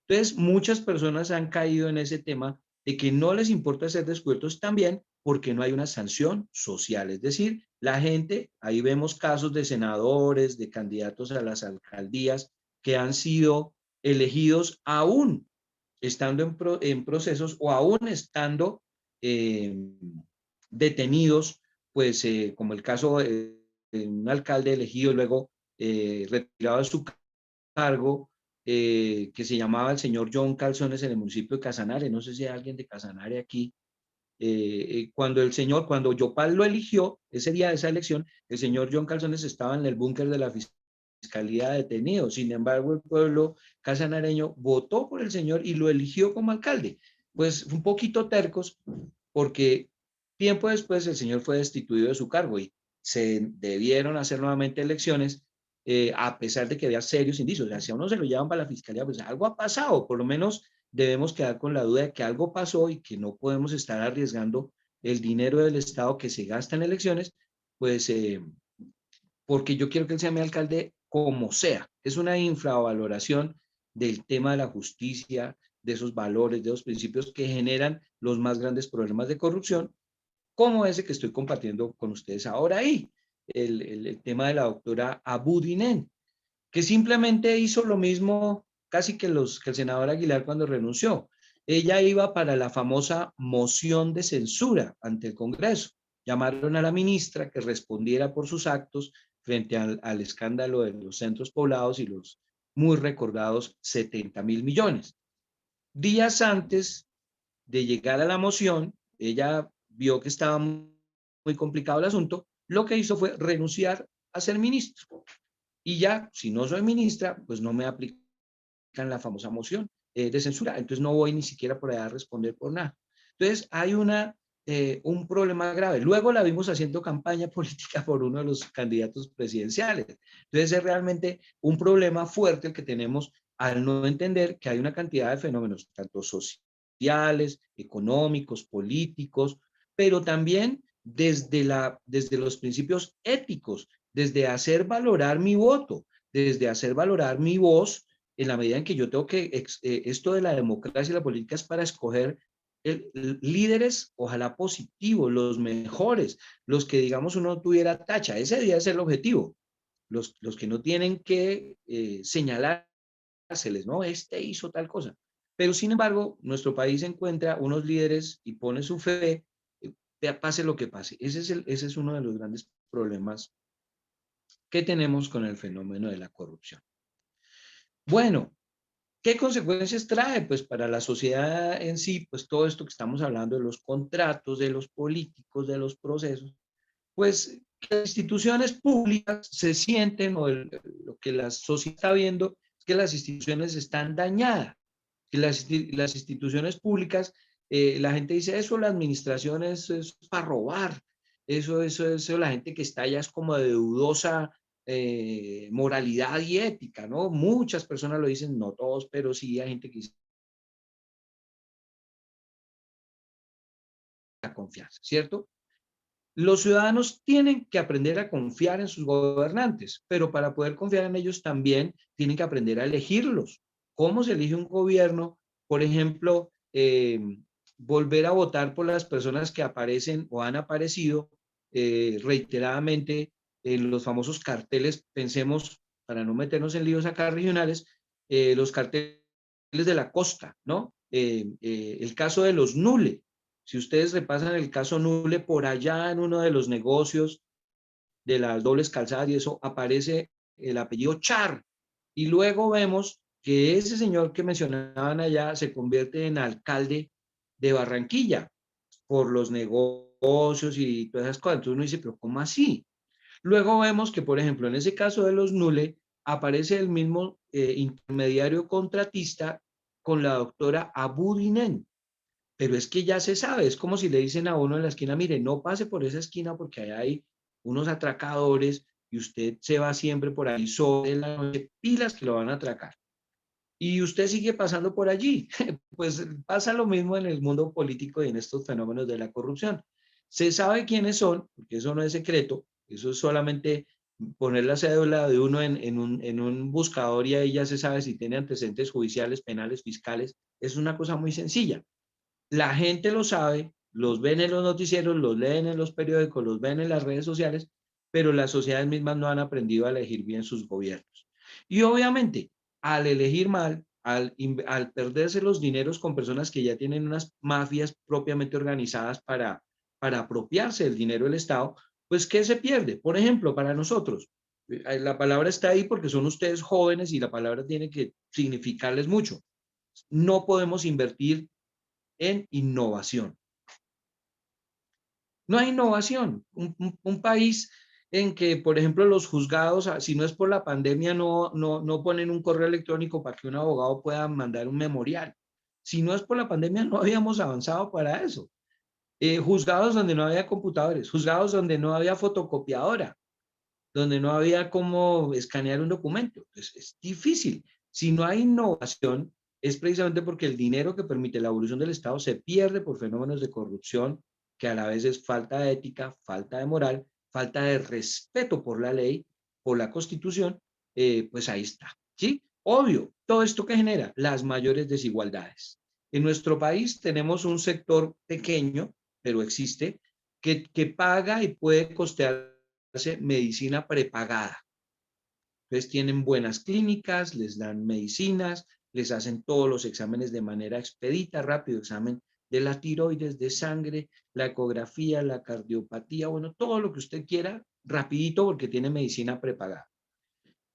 Entonces, muchas personas han caído en ese tema de que no les importa ser descubiertos también porque no hay una sanción social. Es decir, la gente, ahí vemos casos de senadores, de candidatos a las alcaldías que han sido elegidos aún estando en procesos o aún estando detenidos, pues como el caso de un alcalde elegido luego retirado de su cargo, que se llamaba el señor John Calzones en el municipio de Casanare. No sé si hay alguien de Casanare aquí. Cuando Yopal lo eligió, ese día de esa elección, el señor John Calzones estaba en el búnker de la fiscalía detenido. Sin embargo, el pueblo casanareño votó por el señor y lo eligió como alcalde. Pues un poquito tercos, porque tiempo después el señor fue destituido de su cargo y se debieron hacer nuevamente elecciones, a pesar de que había serios indicios. O sea, si a uno se lo llevan para la fiscalía, pues algo ha pasado. Por lo menos debemos quedar con la duda de que algo pasó y que no podemos estar arriesgando el dinero del Estado que se gasta en elecciones, pues porque yo quiero que él sea mi alcalde como sea. Es una infravaloración del tema de la justicia, de esos valores, de esos principios que generan los más grandes problemas de corrupción, como ese que estoy compartiendo con ustedes ahora ahí, el tema de la doctora Abudinen, que simplemente hizo lo mismo casi que el senador Aguilar cuando renunció. Ella iba para la famosa moción de censura ante el Congreso. Llamaron a la ministra que respondiera por sus actos frente al escándalo de los centros poblados y los muy recordados 70.000 millones. Días antes de llegar a la moción, ella vio que estaba muy complicado el asunto, lo que hizo fue renunciar a ser ministro. Y ya, si no soy ministra, pues no me aplican la famosa moción de censura, entonces no voy ni siquiera por allá a responder por nada. Entonces hay un problema grave. Luego la vimos haciendo campaña política por uno de los candidatos presidenciales. Entonces es realmente un problema fuerte el que tenemos al no entender que hay una cantidad de fenómenos, tanto sociales, económicos, políticos, pero también desde los principios éticos, desde hacer valorar mi voto, desde hacer valorar mi voz en la medida en que yo tengo que, esto de la democracia y la política es para escoger líderes, ojalá positivos, los mejores, los que digamos uno tuviera tacha, ese debe ser el objetivo, los que no tienen que señalárseles, no, este hizo tal cosa. Pero sin embargo, nuestro país encuentra unos líderes y pone su fe, pase lo que pase. Ese es uno de los grandes problemas que tenemos con el fenómeno de la corrupción. Bueno, ¿qué consecuencias trae? Pues para la sociedad en sí, pues todo esto que estamos hablando de los contratos, de los políticos, de los procesos, pues que las instituciones públicas se sienten, o lo que la sociedad está viendo, es que las instituciones están dañadas, que las instituciones públicas, la gente dice, eso la administración es para robar, eso la gente que está allá es como de dudosa moralidad y ética, ¿no? Muchas personas lo dicen, no todos, pero sí hay gente que dice la confianza, ¿cierto? Los ciudadanos tienen que aprender a confiar en sus gobernantes, pero para poder confiar en ellos también tienen que aprender a elegirlos. ¿Cómo se elige un gobierno? Por ejemplo, volver a votar por las personas que aparecen o han aparecido reiteradamente en los famosos carteles, pensemos, para no meternos en líos acá regionales, los carteles de la costa, ¿no? El caso de los Nule. Si ustedes repasan el caso Nule, por allá en uno de los negocios de las dobles calzadas y eso, aparece el apellido Char. Y luego vemos que ese señor que mencionaban allá se convierte en alcalde de Barranquilla por los negocios y todas esas cosas. Entonces uno dice, pero ¿cómo así? Luego vemos que, por ejemplo, en ese caso de los Nule, aparece el mismo intermediario contratista con la doctora Abudinen. Pero es que ya se sabe, es como si le dicen a uno en la esquina, mire, no pase por esa esquina porque ahí hay unos atracadores y usted se va siempre por ahí sobre la noche, pilas que lo van a atracar. Y usted sigue pasando por allí. Pues pasa lo mismo en el mundo político y en estos fenómenos de la corrupción. Se sabe quiénes son, porque eso no es secreto, eso es solamente poner la cédula de uno en un buscador y ahí ya se sabe si tiene antecedentes judiciales, penales, fiscales. Es una cosa muy sencilla. La gente lo sabe, los ven en los noticieros, los leen en los periódicos, los ven en las redes sociales, pero las sociedades mismas no han aprendido a elegir bien sus gobiernos. Y obviamente, al elegir mal, al perderse los dineros con personas que ya tienen unas mafias propiamente organizadas para apropiarse del dinero del Estado, pues ¿qué se pierde? Por ejemplo, para nosotros, la palabra está ahí porque son ustedes jóvenes y la palabra tiene que significarles mucho. No podemos invertir en innovación. No hay innovación. Un país en que, por ejemplo, los juzgados, si no es por la pandemia, no ponen un correo electrónico para que un abogado pueda mandar un memorial. Si no es por la pandemia, no habíamos avanzado para eso. Juzgados donde no había computadores, juzgados donde no había fotocopiadora, donde no había cómo escanear un documento. Entonces, es difícil. Si no hay innovación, es precisamente porque el dinero que permite la evolución del Estado se pierde por fenómenos de corrupción, que a la vez es falta de ética, falta de moral, falta de respeto por la ley, por la Constitución, pues ahí está. ¿Sí? Obvio, todo esto que genera las mayores desigualdades. En nuestro país tenemos un sector pequeño, pero existe, que paga y puede costear medicina prepagada. Entonces tienen buenas clínicas, les dan medicinas, les hacen todos los exámenes de manera expedita, rápido, examen de la tiroides, de sangre, la ecografía, la cardiopatía, bueno, todo lo que usted quiera, rapidito porque tiene medicina prepagada.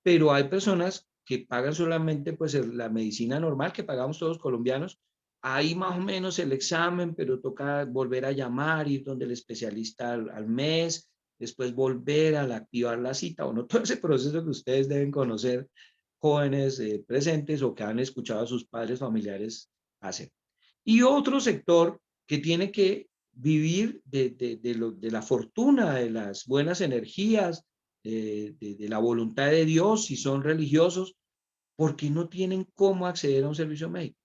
Pero hay personas que pagan solamente pues la medicina normal que pagamos todos los colombianos, ahí más o menos el examen, pero toca volver a llamar, ir donde el especialista al mes, después volver a activar la cita, bueno, todo ese proceso que ustedes deben conocer, jóvenes presentes o que han escuchado a sus padres familiares hacer. Y otro sector que tiene que vivir de la fortuna, de las buenas energías, de la voluntad de Dios, si son religiosos, porque no tienen cómo acceder a un servicio médico.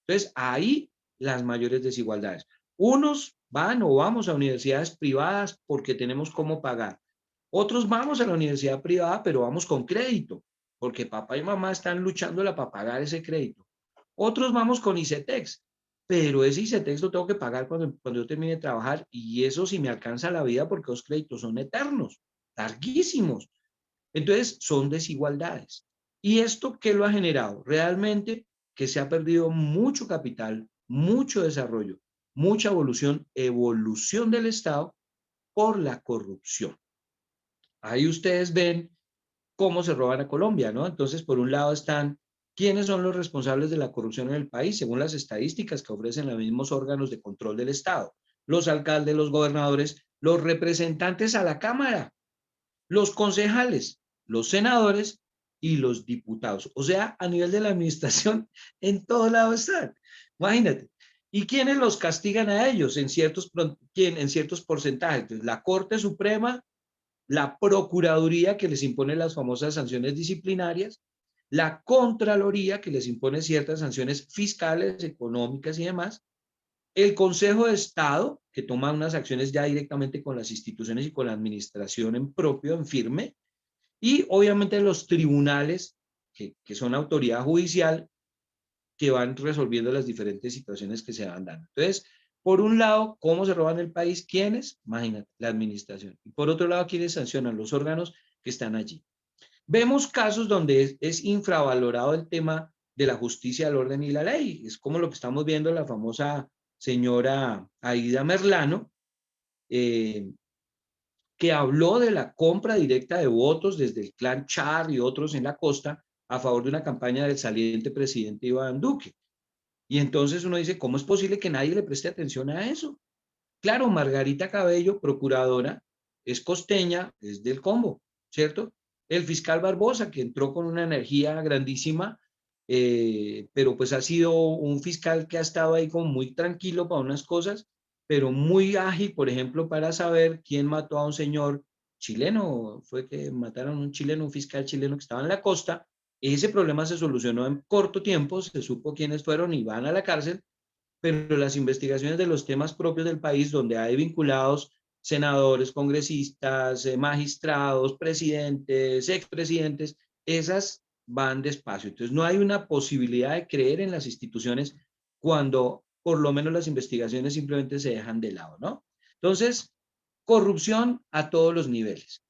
Entonces, ahí las mayores desigualdades. Unos van o vamos a universidades privadas porque tenemos cómo pagar. Otros vamos a la universidad privada, pero vamos con crédito, porque papá y mamá están luchándola para pagar ese crédito. Otros vamos con ICETEX, pero ese ICETEX lo tengo que pagar cuando yo termine de trabajar, y eso sí me alcanza la vida porque los créditos son eternos, larguísimos. Entonces, son desigualdades. ¿Y esto qué lo ha generado? Realmente que se ha perdido mucho capital, mucho desarrollo, mucha evolución del Estado por la corrupción. Ahí ustedes ven cómo se roban a Colombia, ¿no? Entonces, por un lado están quiénes son los responsables de la corrupción en el país, según las estadísticas que ofrecen los mismos órganos de control del Estado. Los alcaldes, los gobernadores, los representantes a la Cámara, los concejales, los senadores y los diputados. O sea, a nivel de la administración, en todo lado están. Imagínate. ¿Y quiénes los castigan a ellos en ciertos porcentajes? Entonces, la Corte Suprema, la Procuraduría, que les impone las famosas sanciones disciplinarias, la Contraloría, que les impone ciertas sanciones fiscales, económicas y demás, el Consejo de Estado, que toma unas acciones ya directamente con las instituciones y con la administración en propio, en firme, y obviamente los tribunales, que son autoridad judicial, que van resolviendo las diferentes situaciones que se van dando. Entonces, por un lado, ¿cómo se roban el país? ¿Quiénes? Imagínate, la administración. Y por otro lado, ¿quiénes sancionan? Los órganos que están allí. Vemos casos donde es infravalorado el tema de la justicia, el orden y la ley. Es como lo que estamos viendo la famosa señora Aida Merlano, que habló de la compra directa de votos desde el clan Char y otros en la costa a favor de una campaña del saliente presidente Iván Duque. Y entonces uno dice, ¿cómo es posible que nadie le preste atención a eso? Claro, Margarita Cabello, procuradora, es costeña, es del Combo, ¿cierto? El fiscal Barbosa, que entró con una energía grandísima, pero pues ha sido un fiscal que ha estado ahí como muy tranquilo para unas cosas, pero muy ágil, por ejemplo, para saber quién mató a un señor chileno. Fue que mataron a un chileno, un fiscal chileno que estaba en la costa. Ese problema se solucionó en corto tiempo, se supo quiénes fueron y van a la cárcel, pero las investigaciones de los temas propios del país, donde hay vinculados senadores, congresistas, magistrados, presidentes, expresidentes, esas van despacio. Entonces, no hay una posibilidad de creer en las instituciones cuando por lo menos las investigaciones simplemente se dejan de lado, ¿no? Entonces, corrupción a todos los niveles.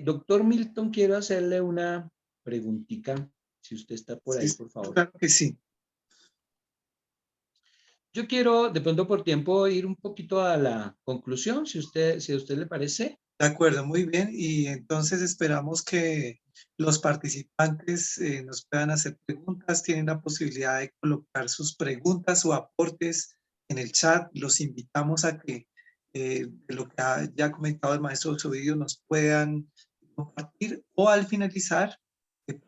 Doctor Milton, quiero hacerle una preguntita, si usted está por ahí, Sí, por favor. claro que sí. Yo quiero, de pronto por tiempo, ir un poquito a la conclusión, si a usted le parece. De acuerdo, muy bien. Y entonces esperamos que los participantes nos puedan hacer preguntas. Tienen la posibilidad de colocar sus preguntas o aportes en el chat. Los invitamos a que de lo que ya ha comentado el maestro Osorio nos puedan compartir, o al finalizar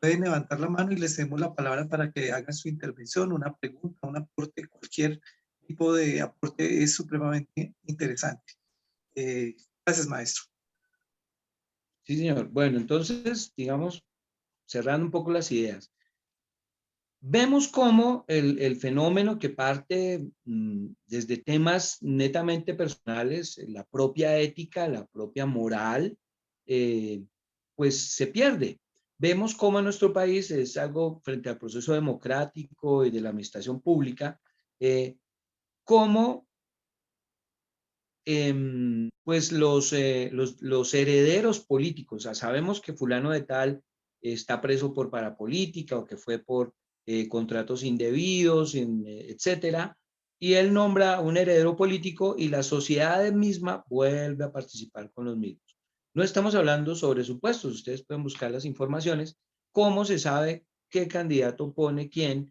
pueden levantar la mano y les demos la palabra para que hagan su intervención, una pregunta, un aporte, cualquier tipo de aporte es supremamente interesante. Gracias, maestro. Sí, señor. Bueno, entonces, digamos, cerrando un poco las ideas. Vemos cómo el fenómeno que parte desde temas netamente personales, la propia ética, la propia moral, pues se pierde. Vemos cómo en nuestro país es algo frente al proceso democrático y de la administración pública, cómo pues los herederos políticos, o sea, sabemos que fulano de tal está preso por parapolítica o que fue por contratos indebidos, etcétera, y él nombra un heredero político y la sociedad misma vuelve a participar con los mismos. No estamos hablando sobre supuestos, ustedes pueden buscar las informaciones, cómo se sabe qué candidato pone quién.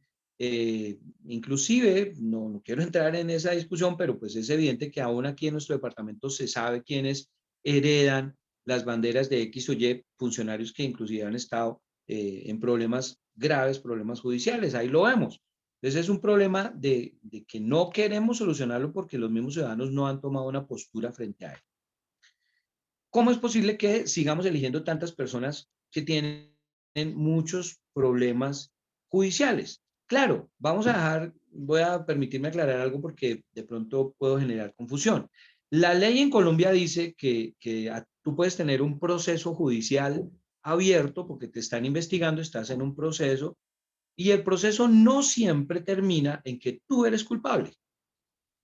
Inclusive, no quiero entrar en esa discusión, pero pues es evidente que aún aquí en nuestro departamento se sabe quiénes heredan las banderas de X o Y funcionarios que inclusive han estado en problemas graves, problemas judiciales, ahí lo vemos. Entonces es un problema de que no queremos solucionarlo porque los mismos ciudadanos no han tomado una postura frente a él. ¿Cómo es posible que sigamos eligiendo tantas personas que tienen muchos problemas judiciales? Claro, voy a permitirme aclarar algo porque de pronto puedo generar confusión. La ley en Colombia dice que tú puedes tener un proceso judicial abierto porque te están investigando, estás en un proceso y el proceso no siempre termina en que tú eres culpable.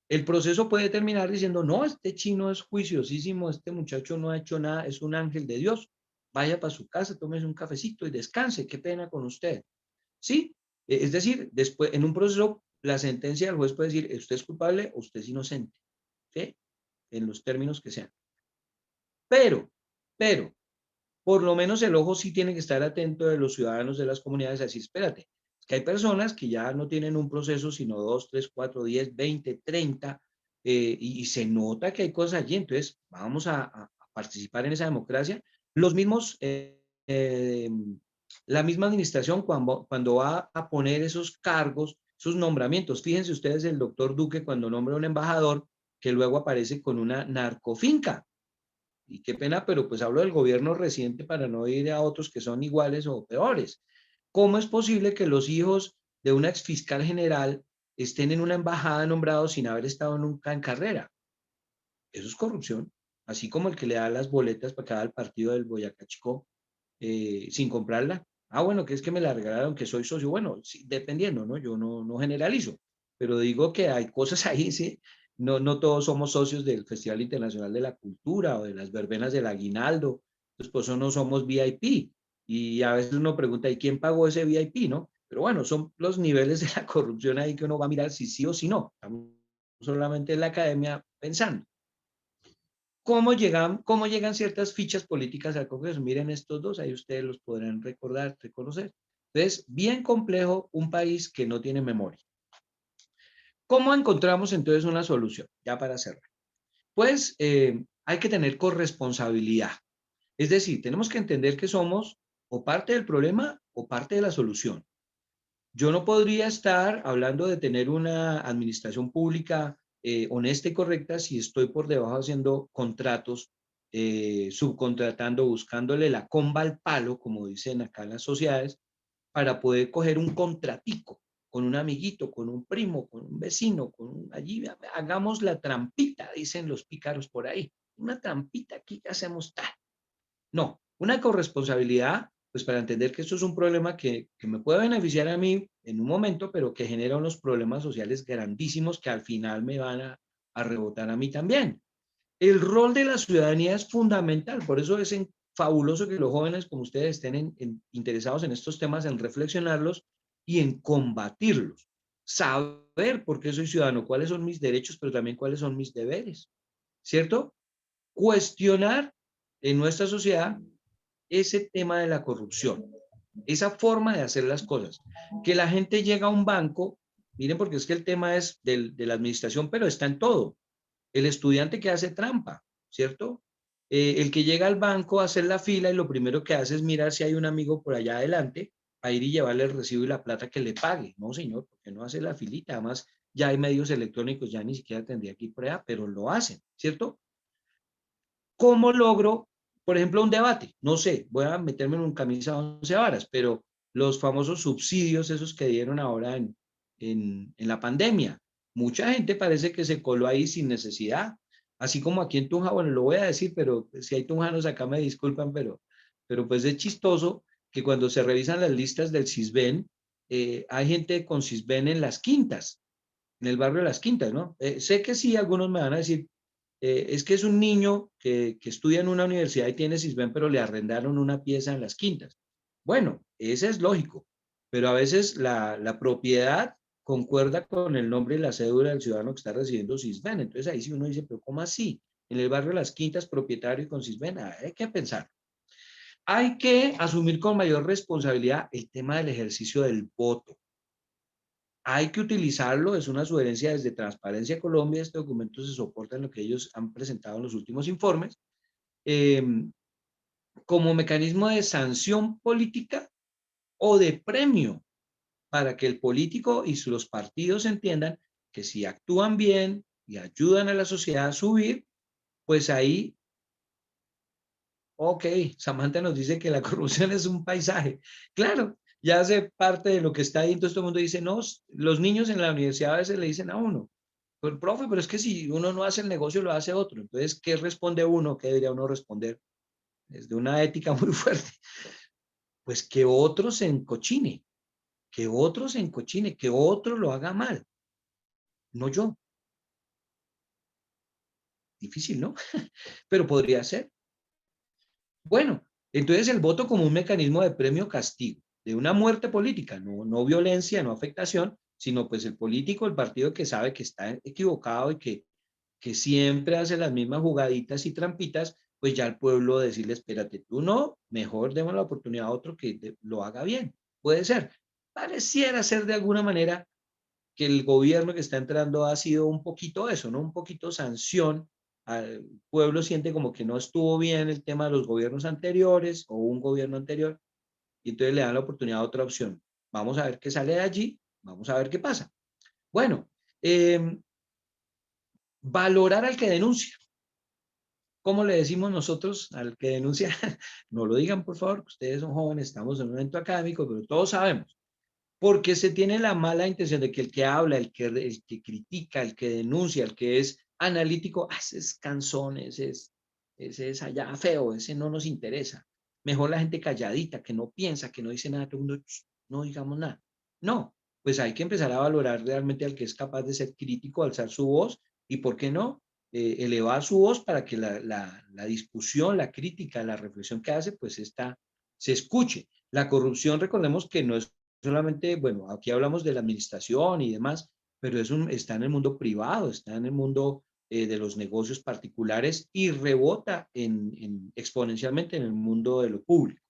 El proceso puede terminar diciendo, no, este chino es juiciosísimo, este muchacho no ha hecho nada, es un ángel de Dios. Vaya para su casa, tómese un cafecito y descanse, qué pena con usted. ¿Sí? Es decir, después, en un proceso, la sentencia del juez puede decir, usted es culpable o usted es inocente. ¿Sí? En los términos que sean. Pero, por lo menos el ojo sí tiene que estar atento de los ciudadanos de las comunidades, así, espérate, es que hay personas que ya no tienen un proceso, sino 2, 3, 4, 10, 20, 30, y se nota que hay cosas allí, entonces vamos a participar en esa democracia. Los mismos, la misma administración cuando va a poner esos cargos, esos nombramientos, fíjense ustedes el doctor Duque cuando nombra un embajador que luego aparece con una narcofinca. Y qué pena, pero pues hablo del gobierno reciente para no ir a otros que son iguales o peores. ¿Cómo es posible que los hijos de una exfiscal general estén en una embajada nombrados sin haber estado nunca en carrera? Eso es corrupción. Así como el que le da las boletas para cada al partido del Boyacá Chicó sin comprarla. Ah, bueno, que es que me la regalaron, que soy socio. Bueno, sí, dependiendo, ¿no? Yo no generalizo, pero digo que hay cosas ahí, sí. No todos somos socios del Festival Internacional de la Cultura o de las verbenas del Aguinaldo. Entonces, por eso no somos VIP. Y a veces uno pregunta, ¿y quién pagó ese VIP, no? Pero bueno, son los niveles de la corrupción ahí que uno va a mirar si sí o si no. Estamos solamente en la academia pensando. ¿Cómo llegan ciertas fichas políticas al Congreso? Miren estos dos, ahí ustedes los podrán recordar, reconocer. Entonces, bien complejo un país que no tiene memoria. ¿Cómo encontramos entonces una solución? Ya para cerrar. Pues hay que tener corresponsabilidad. Es decir, tenemos que entender que somos o parte del problema o parte de la solución. Yo no podría estar hablando de tener una administración pública honesta y correcta si estoy por debajo haciendo contratos, subcontratando, buscándole la comba al palo, como dicen acá en las sociedades, para poder coger un contratico con un amiguito, con un primo, con un vecino, allí hagamos la trampita, dicen los pícaros por ahí. Una trampita aquí que hacemos tal. No, una corresponsabilidad, pues para entender que esto es un problema que me puede beneficiar a mí en un momento, pero que genera unos problemas sociales grandísimos que al final me van a rebotar a mí también. El rol de la ciudadanía es fundamental, por eso es fabuloso que los jóvenes como ustedes estén interesados en estos temas, en reflexionarlos y en combatirlos. Saber por qué soy ciudadano, cuáles son mis derechos, pero también cuáles son mis deberes, ¿cierto? Cuestionar en nuestra sociedad ese tema de la corrupción, esa forma de hacer las cosas. Que la gente llega a un banco, miren, porque es que el tema es de la administración, pero está en todo. El estudiante que hace trampa, ¿cierto? El que llega al banco a hacer la fila y lo primero que hace es mirar si hay un amigo por allá adelante a ir y llevarle el recibo y la plata que le pague. No, señor, porque no hace la filita. Además, ya hay medios electrónicos, ya ni siquiera tendría que ir por allá, pero lo hacen, ¿cierto? ¿Cómo logro, por ejemplo, un debate? No sé, voy a meterme en un camisa de 11 varas, pero los famosos subsidios, esos que dieron ahora en la pandemia, mucha gente parece que se coló ahí sin necesidad, así como aquí en Tunja, bueno, lo voy a decir, pero si hay tunjanos acá me disculpan, pero pues es chistoso que cuando se revisan las listas del CISBEN, hay gente con CISBEN en las quintas, en el barrio de las quintas, ¿no? Sé que sí, algunos me van a decir, es que es un niño que estudia en una universidad y tiene CISBEN, pero le arrendaron una pieza en las quintas. Bueno, ese es lógico, pero a veces la propiedad concuerda con el nombre y la cédula del ciudadano que está recibiendo CISBEN. Entonces ahí sí uno dice, pero ¿cómo así? En el barrio de las quintas, propietario y con CISBEN, hay que pensar. Hay que asumir con mayor responsabilidad el tema del ejercicio del voto. Hay que utilizarlo, es una sugerencia desde Transparencia Colombia, este documento se soporta en lo que ellos han presentado en los últimos informes, como mecanismo de sanción política o de premio para que el político y los partidos entiendan que si actúan bien y ayudan a la sociedad a subir, pues ahí, ok, Samantha nos dice que la corrupción es un paisaje. Claro, ya hace parte de lo que está ahí, entonces todo el mundo dice, no, los niños en la universidad a veces le dicen a uno, pues profe, pero es que si uno no hace el negocio, lo hace otro. Entonces, ¿qué responde uno? ¿Qué debería uno responder? desde una ética muy fuerte, pues que otro se encochine, que otro se encochine, que otro lo haga mal, no yo. Difícil, ¿no? Pero podría ser. Bueno, entonces el voto como un mecanismo de premio-castigo, de una muerte política, no violencia, no afectación, sino pues el político, el partido que sabe que está equivocado y que siempre hace las mismas jugaditas y trampitas, pues ya el pueblo decirle, espérate, tú no, mejor demos la oportunidad a otro que lo haga bien. Puede ser. Pareciera ser de alguna manera que el gobierno que está entrando ha sido un poquito eso, ¿no? Un poquito sanción. Al pueblo siente como que no estuvo bien el tema de los gobiernos anteriores o un gobierno anterior, y entonces le dan la oportunidad a otra opción. Vamos a ver qué sale de allí, vamos a ver qué pasa. Bueno, valorar al que denuncia. ¿Cómo le decimos nosotros al que denuncia? No lo digan, por favor, que ustedes son jóvenes, estamos en un evento académico, pero todos sabemos. Porque se tiene la mala intención de que el que habla, el que critica, el que denuncia, el que es analítico, ese es cansón, ese es allá feo, ese no nos interesa. Mejor la gente calladita, que no piensa, que no dice nada, todo el mundo, no digamos nada. No, pues hay que empezar a valorar realmente al que es capaz de ser crítico, alzar su voz y, ¿por qué no? Elevar su voz para que la discusión, la crítica, la reflexión que hace, pues se escuche. La corrupción, recordemos que no es solamente, bueno, aquí hablamos de la administración y demás, pero está en el mundo privado, está en el mundo de los negocios particulares y rebota exponencialmente en el mundo de lo público.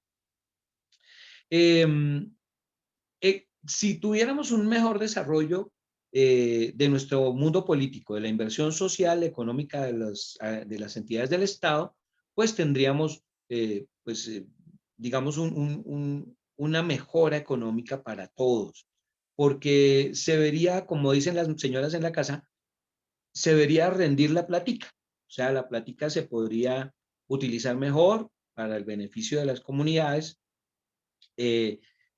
Si tuviéramos un mejor desarrollo de nuestro mundo político, de la inversión social, económica de las entidades del Estado, pues tendríamos, digamos, una mejora económica para todos, porque se vería, como dicen las señoras en la casa, se vería rendir la plática. O sea, la plática se podría utilizar mejor para el beneficio de las comunidades.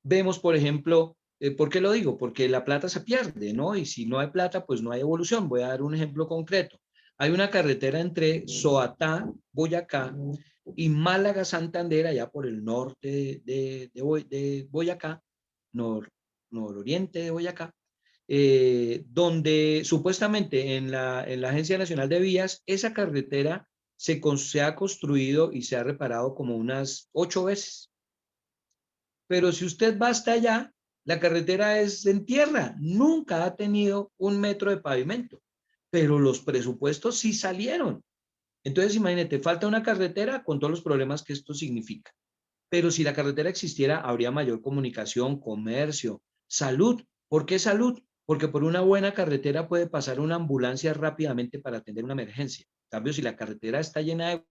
Vemos, por ejemplo, ¿por qué lo digo? Porque la plata se pierde, ¿no? Y si no hay plata, pues no hay evolución. Voy a dar un ejemplo concreto. Hay una carretera entre Soatá, Boyacá, y Málaga, Santander, allá por el norte de Boyacá, nororiente de Boyacá, donde supuestamente en la Agencia Nacional de Vías, esa carretera se ha construido y se ha reparado como unas 8 veces. Pero si usted va hasta allá, la carretera es en tierra, nunca ha tenido 1 metro de pavimento, pero los presupuestos sí salieron. Entonces, imagínate, falta una carretera con todos los problemas que esto significa. Pero si la carretera existiera, habría mayor comunicación, comercio, salud. ¿Por qué salud? Porque por una buena carretera puede pasar una ambulancia rápidamente para atender una emergencia. En cambio, si la carretera está llena de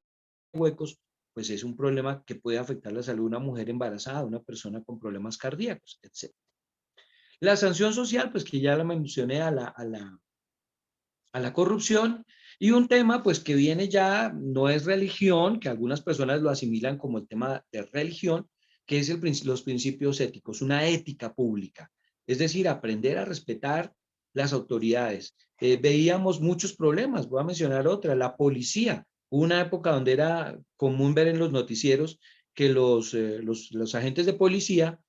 huecos, pues es un problema que puede afectar la salud de una mujer embarazada, una persona con problemas cardíacos, etc. La sanción social, pues que ya la mencioné a la corrupción, y un tema pues que viene ya, no es religión, que algunas personas lo asimilan como el tema de religión, que es los principios éticos, una ética pública, es decir, aprender a respetar las autoridades. Veíamos muchos problemas, voy a mencionar otra, la policía. Hubo una época donde era común ver en los noticieros que los agentes de policía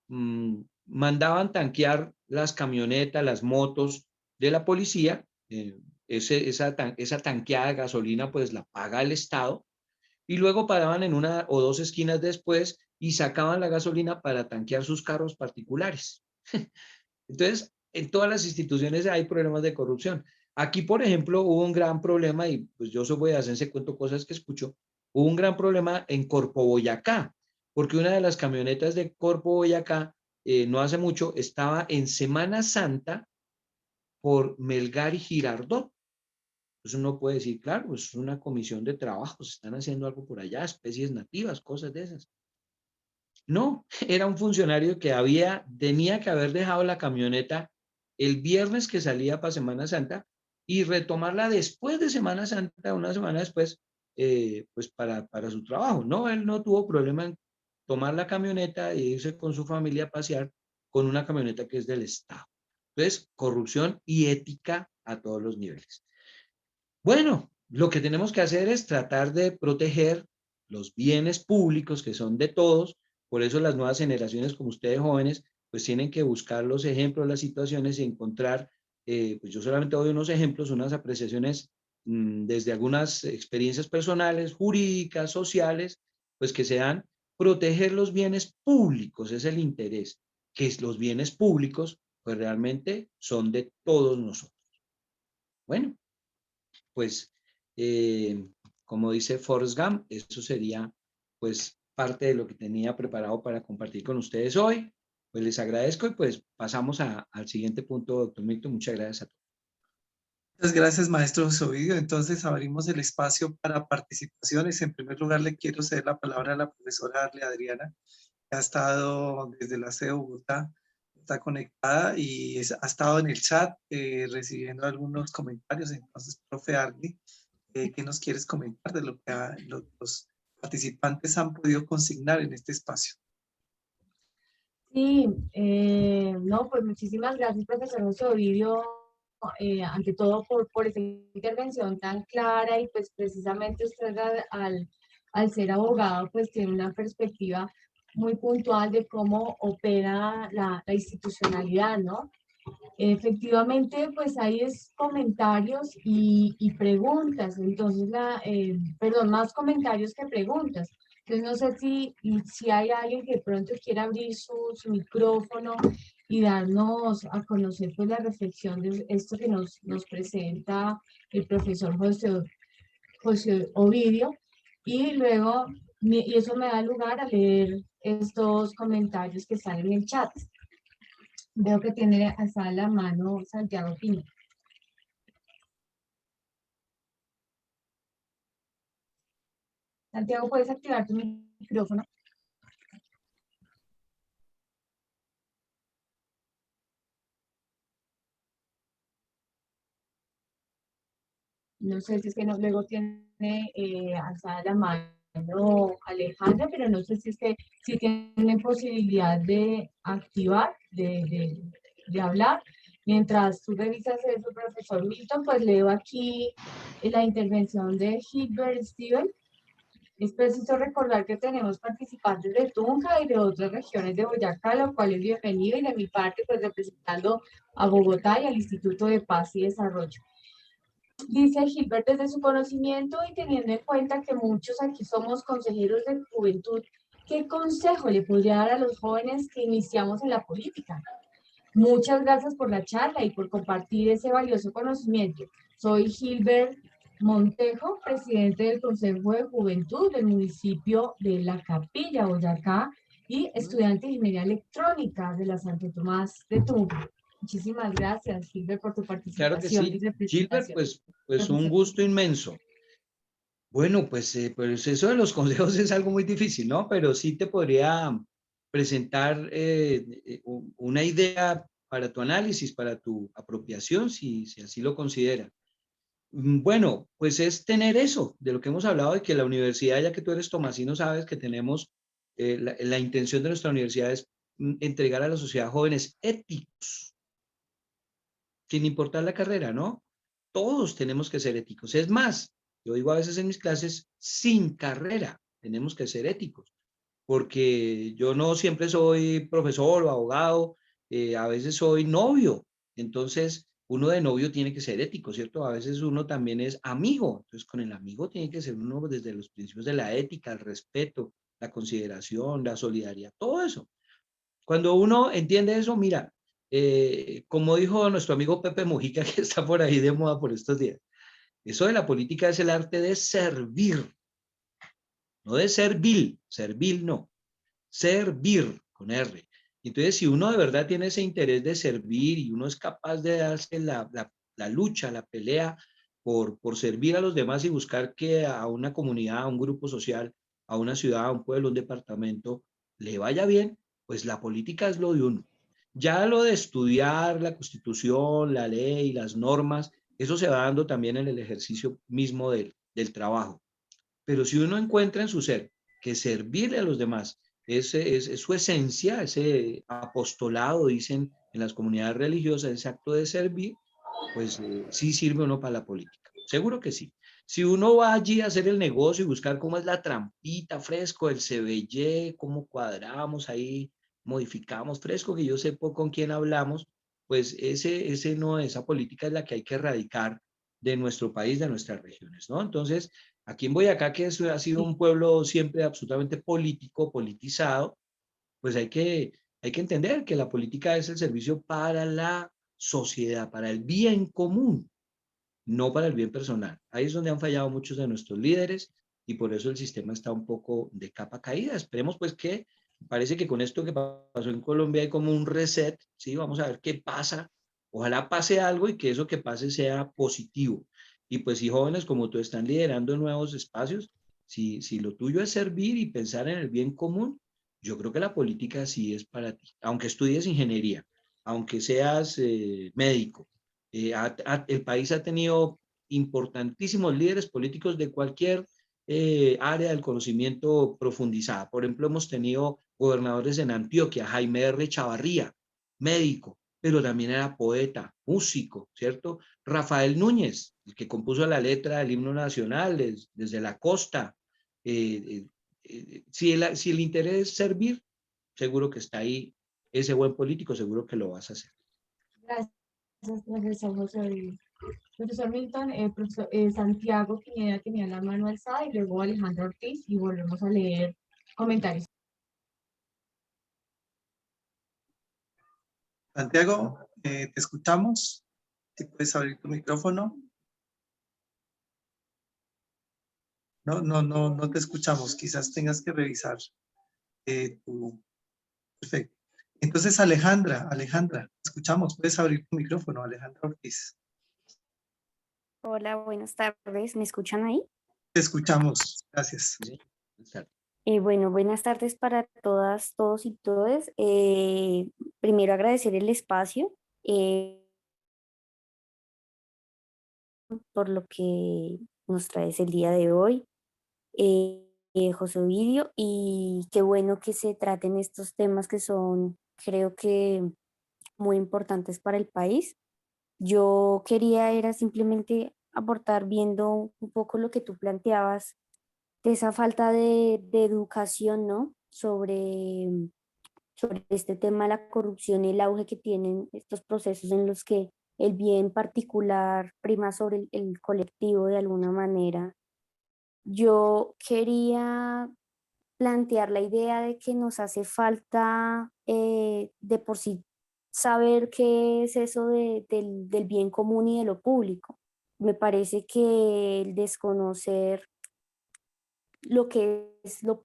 mandaban tanquear las camionetas, las motos de la policía. Esa tanqueada de gasolina pues la paga el Estado, y luego paraban en una o dos esquinas después y sacaban la gasolina para tanquear sus carros particulares. Entonces, en todas las instituciones hay problemas de corrupción. Aquí, por ejemplo, hubo un gran problema, y pues yo soy boyacense, cuento cosas que escucho. Hubo un gran problema en Corpo Boyacá, porque una de las camionetas de Corpo Boyacá no hace mucho estaba en Semana Santa por Melgar y Girardot. Entonces uno puede decir, claro, es una comisión de trabajo, se están haciendo algo por allá, especies nativas, cosas de esas. No, era un funcionario que tenía que haber dejado la camioneta el viernes que salía para Semana Santa y retomarla después de Semana Santa, una semana después, pues para su trabajo. No, él no tuvo problema en tomar la camioneta e irse con su familia a pasear con una camioneta que es del Estado. Entonces, corrupción y ética a todos los niveles. Bueno, lo que tenemos que hacer es tratar de proteger los bienes públicos que son de todos. Por eso las nuevas generaciones como ustedes jóvenes pues tienen que buscar los ejemplos, las situaciones y encontrar, pues yo solamente doy unos ejemplos, unas apreciaciones desde algunas experiencias personales, jurídicas, sociales, pues que se dan. Proteger los bienes públicos es el interés, que los bienes públicos pues realmente son de todos nosotros. Bueno, pues como dice Forrest Gump, eso sería pues parte de lo que tenía preparado para compartir con ustedes hoy. Pues les agradezco y pues pasamos al siguiente punto, doctor Milton. Muchas gracias a todos. Muchas gracias, maestro José Ovidio. Entonces abrimos el espacio para participaciones. En primer lugar, le quiero ceder la palabra a la profesora Arle Adriana, que ha estado desde la sede de Bogotá, está conectada y ha estado en el chat recibiendo algunos comentarios. Entonces, profe Arle, ¿qué nos quieres comentar de lo que los participantes han podido consignar en este espacio? Sí, no, pues muchísimas gracias, profesor José Ovidio, ante todo por esa intervención tan clara y pues precisamente usted al ser abogado pues tiene una perspectiva muy puntual de cómo opera la institucionalidad, ¿no? Efectivamente, pues hay comentarios y preguntas, entonces, perdón, más comentarios que preguntas. Entonces, no sé si hay alguien que de pronto quiera abrir su micrófono y darnos a conocer pues la reflexión de esto que nos presenta el profesor José Ovidio, y luego, y eso me da lugar a leer estos comentarios que están en el chat. Veo que tiene hasta la mano Santiago Pino. Santiago, ¿puedes activar tu micrófono? No sé si es que no, luego tiene hasta la mano Alejandra, pero no sé si es que si tienen posibilidad de activar, de hablar. Mientras tú revisas eso, profesor Milton, pues leo aquí la intervención de Gilbert Steven. Es preciso recordar que tenemos participantes de Tunja y de otras regiones de Boyacá, lo cual es bienvenido, y de mi parte, pues representando a Bogotá y al Instituto de Paz y Desarrollo. Dice Gilbert, desde su conocimiento y teniendo en cuenta que muchos aquí somos consejeros de juventud, ¿qué consejo le podría dar a los jóvenes que iniciamos en la política? Muchas gracias por la charla y por compartir ese valioso conocimiento. Soy Gilbert Montejo, presidente del Consejo de Juventud del municipio de La Capilla, Boyacá, y estudiante de Ingeniería Electrónica de la Santo Tomás de Tunja. Muchísimas gracias, Gilbert, por tu Claro que participación y sí. Gilbert, representación. pues un gusto inmenso. Bueno, pues eso de los consejos es algo muy difícil, ¿no? Pero sí te podría presentar una idea para tu análisis, para tu apropiación, si así lo considera. Bueno, pues es tener eso, de lo que hemos hablado, de que la universidad, ya que tú eres tomasino, sabes que tenemos, la intención de nuestra universidad es entregar a la sociedad jóvenes éticos, sin importar la carrera, ¿no? Todos tenemos que ser éticos. Es más, yo digo a veces en mis clases, sin carrera, tenemos que ser éticos, porque yo no siempre soy profesor o abogado, a veces soy novio, entonces uno de novio tiene que ser ético, ¿cierto? A veces uno también es amigo, entonces con el amigo tiene que ser uno desde los principios de la ética, el respeto, la consideración, la solidaridad, todo eso. Cuando uno entiende eso, mira, como dijo nuestro amigo Pepe Mujica, que está por ahí de moda por estos días, eso de la política es el arte de servir, no de servil, servil no, servir con R. Entonces, si uno de verdad tiene ese interés de servir y uno es capaz de darse la lucha, la pelea por servir a los demás y buscar que a una comunidad, a un grupo social, a una ciudad, a un pueblo, un departamento, le vaya bien, pues la política es lo de uno. Ya lo de estudiar la constitución, la ley, las normas, eso se va dando también en el ejercicio mismo del trabajo. Pero si uno encuentra en su ser que servirle a los demás es su esencia, ese apostolado, dicen en las comunidades religiosas, ese acto de servir, pues sí sirve uno para la política. Seguro que sí. Si uno va allí a hacer el negocio y buscar cómo es la trampita, fresco, el CBY, cómo cuadramos ahí, modificamos fresco, que yo sé con quién hablamos, pues ese no, esa política es la que hay que erradicar de nuestro país, de nuestras regiones, ¿no? Entonces, aquí en Boyacá, que ha sido un pueblo siempre absolutamente político, politizado, pues hay que entender que la política es el servicio para la sociedad, para el bien común, no para el bien personal. Ahí es donde han fallado muchos de nuestros líderes y por eso el sistema está un poco de capa caída. Esperemos pues que, parece que con esto que pasó en Colombia hay como un reset, ¿sí? Vamos a ver qué pasa. Ojalá pase algo y que eso que pase sea positivo. Y pues si jóvenes como tú están liderando nuevos espacios, si lo tuyo es servir y pensar en el bien común, yo creo que la política sí es para ti. Aunque estudies ingeniería, aunque seas médico, el país ha tenido importantísimos líderes políticos de cualquier área del conocimiento profundizada. Por ejemplo, hemos tenido gobernadores en Antioquia, Jaime R. Chavarría, médico, pero también era poeta, músico, ¿cierto? Rafael Núñez, el que compuso la letra del himno nacional desde la costa. Si el interés es servir, seguro que está ahí ese buen político, seguro que lo vas a hacer. Gracias, profesor José Luis. Profesor Milton, Santiago Pineda tenía la mano alzada y luego Alejandro Ortiz y volvemos a leer comentarios. Santiago, te escuchamos. Si puedes abrir tu micrófono. No te escuchamos. Quizás tengas que revisar tu... Perfecto. Entonces, Alejandra, escuchamos. Puedes abrir tu micrófono, Alejandra Ortiz. Hola, buenas tardes. ¿Me escuchan ahí? Te escuchamos. Gracias. ¿Sí? Bueno, buenas tardes para todas, todos y todes. Primero agradecer el espacio por lo que nos traes el día de hoy, José Ovidio, y qué bueno que se traten estos temas que son, creo que, muy importantes para el país. Yo quería era simplemente aportar viendo un poco lo que tú planteabas de esa falta de educación, ¿no? Sobre este tema de la corrupción y el auge que tienen estos procesos en los que el bien particular prima sobre el colectivo de alguna manera. Yo quería plantear la idea de que nos hace falta de por sí saber qué es eso del bien común y de lo público. Me parece que el desconocer lo que es lo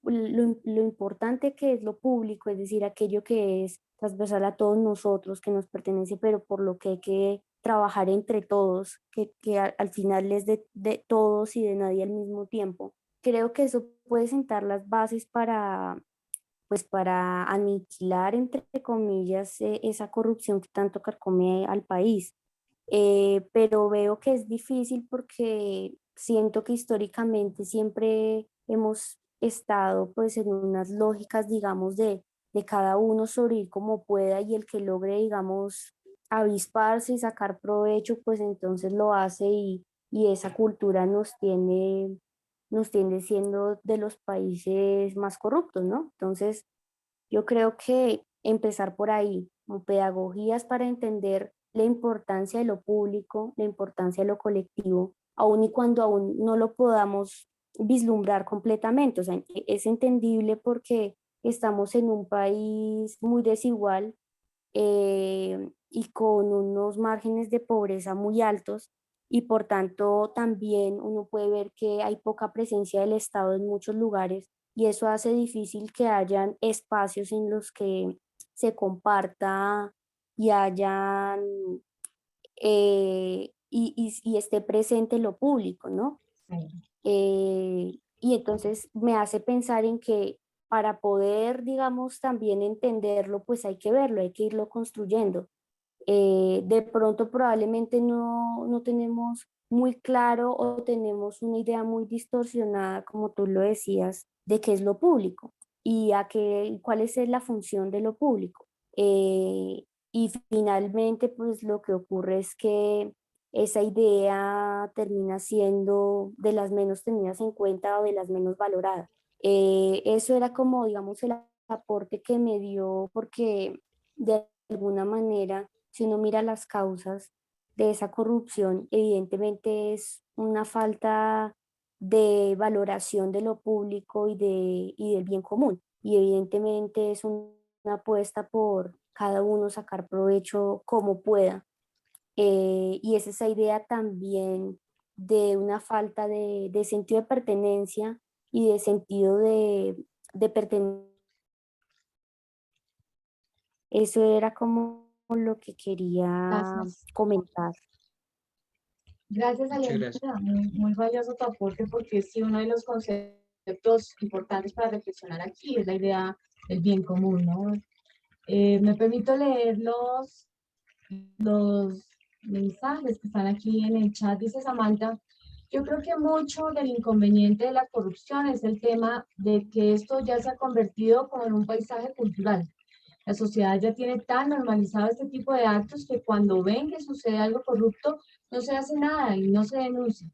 importante que es lo público, es decir, aquello que es transversal a todos nosotros, que nos pertenece, pero por lo que hay que trabajar entre todos, que al final es de todos y de nadie al mismo tiempo. Creo que eso puede sentar las bases para, pues para aniquilar, entre comillas, esa corrupción que tanto carcome al país. Pero veo que es difícil porque siento que históricamente siempre hemos estado pues en unas lógicas, digamos, de cada uno sobrevivir como pueda y el que logre, digamos, avisparse y sacar provecho, pues entonces lo hace y esa cultura nos tiene siendo de los países más corruptos, ¿no? Entonces, yo creo que empezar por ahí, como pedagogías para entender la importancia de lo público, la importancia de lo colectivo, aun y cuando aún no lo podamos vislumbrar completamente. O sea, es entendible porque estamos en un país muy desigual y con unos márgenes de pobreza muy altos y por tanto también uno puede ver que hay poca presencia del Estado en muchos lugares y eso hace difícil que hayan espacios en los que se comparta y hayan y esté presente lo público, ¿no? Y entonces me hace pensar en que para poder, digamos, también entenderlo, pues hay que verlo, hay que irlo construyendo. De pronto probablemente no tenemos muy claro o tenemos una idea muy distorsionada, como tú lo decías, de qué es lo público y cuál es la función de lo público. Y finalmente, pues lo que ocurre es que esa idea termina siendo de las menos tenidas en cuenta o de las menos valoradas. Eso era como, digamos, el aporte que me dio, porque de alguna manera, si uno mira las causas de esa corrupción, evidentemente es una falta de valoración de lo público y del bien común. Y evidentemente es una apuesta por cada uno sacar provecho como pueda. Y es esa idea también de una falta de sentido de pertenencia y de sentido de pertenencia. Eso era como lo que quería Gracias. comentar. Gracias, Muchas gracias. Alejandra. Muy valioso tu aporte porque sí, uno de los conceptos importantes para reflexionar aquí es la idea del bien común, ¿no? Me permito leer los mensajes que están aquí en el chat. Dice Samantha, yo creo que mucho del inconveniente de la corrupción es el tema de que esto ya se ha convertido como en un paisaje cultural. La sociedad ya tiene tan normalizado este tipo de actos que cuando ven que sucede algo corrupto, no se hace nada y no se denuncia.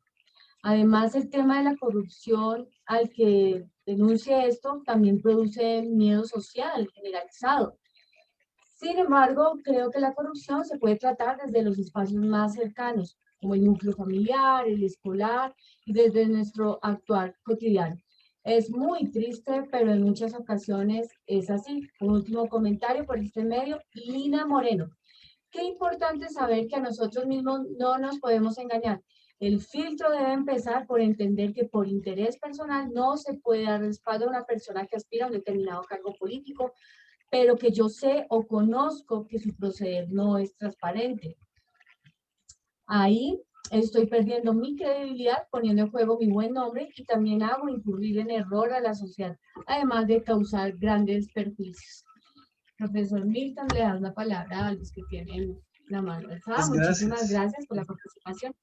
Además, el tema de la corrupción, al que denuncie esto, también produce miedo social generalizado. Sin embargo, creo que la corrupción se puede tratar desde los espacios más cercanos, como el núcleo familiar, el escolar y desde nuestro actuar cotidiano. Es muy triste, pero en muchas ocasiones es así. Un último comentario por este medio, Lina Moreno. Qué importante saber que a nosotros mismos no nos podemos engañar. El filtro debe empezar por entender que por interés personal no se puede dar respaldo a una persona que aspira a un determinado cargo político, pero que yo sé o conozco que su proceder no es transparente. Ahí estoy perdiendo mi credibilidad, poniendo en juego mi buen nombre y también hago incurrir en error a la sociedad, además de causar grandes perjuicios. Profesor Milton, le das la palabra a los que tienen la mano alzada. Muchas Muchísimas gracias. gracias por la participación.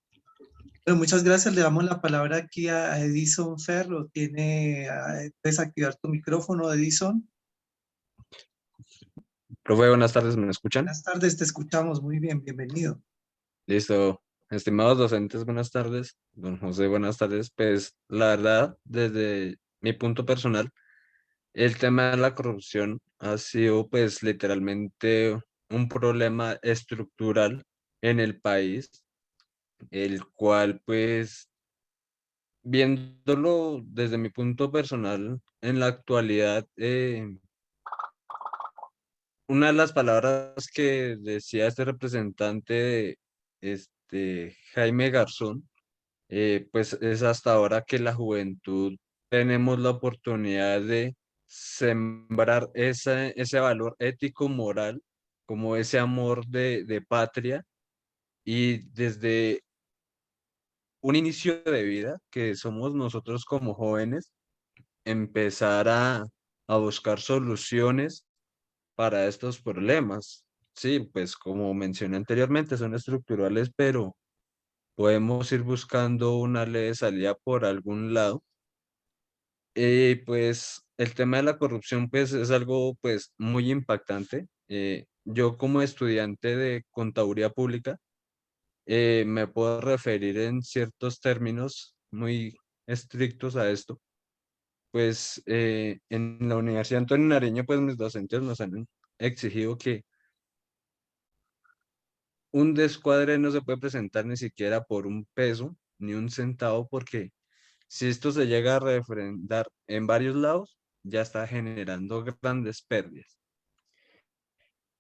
Bueno, muchas gracias. Le damos la palabra aquí a Edison Ferro. Puedes activar tu micrófono, Edison. Profe, buenas tardes, ¿me escuchan? Buenas tardes, te escuchamos. Muy bien, bienvenido. Listo. Estimados docentes, buenas tardes. Don José, buenas tardes. Pues la verdad, desde mi punto personal, el tema de la corrupción ha sido pues literalmente un problema estructural en el país, el cual pues viéndolo desde mi punto personal en la actualidad, una de las palabras que decía este representante de Jaime Garzón, pues es hasta ahora que la juventud tenemos la oportunidad de sembrar ese valor ético, moral, como ese amor de patria y desde un inicio de vida que somos nosotros como jóvenes, empezar a buscar soluciones para estos problemas. Sí, pues como mencioné anteriormente, son estructurales, pero podemos ir buscando una ley de salida por algún lado. Y pues el tema de la corrupción pues es algo pues muy impactante. Yo como estudiante de contaduría pública me puedo referir en ciertos términos muy estrictos a esto. Pues en la Universidad Antonio Nariño pues mis docentes nos han exigido que un descuadre no se puede presentar ni siquiera por un peso ni un centavo, porque si esto se llega a refrendar en varios lados, ya está generando grandes pérdidas.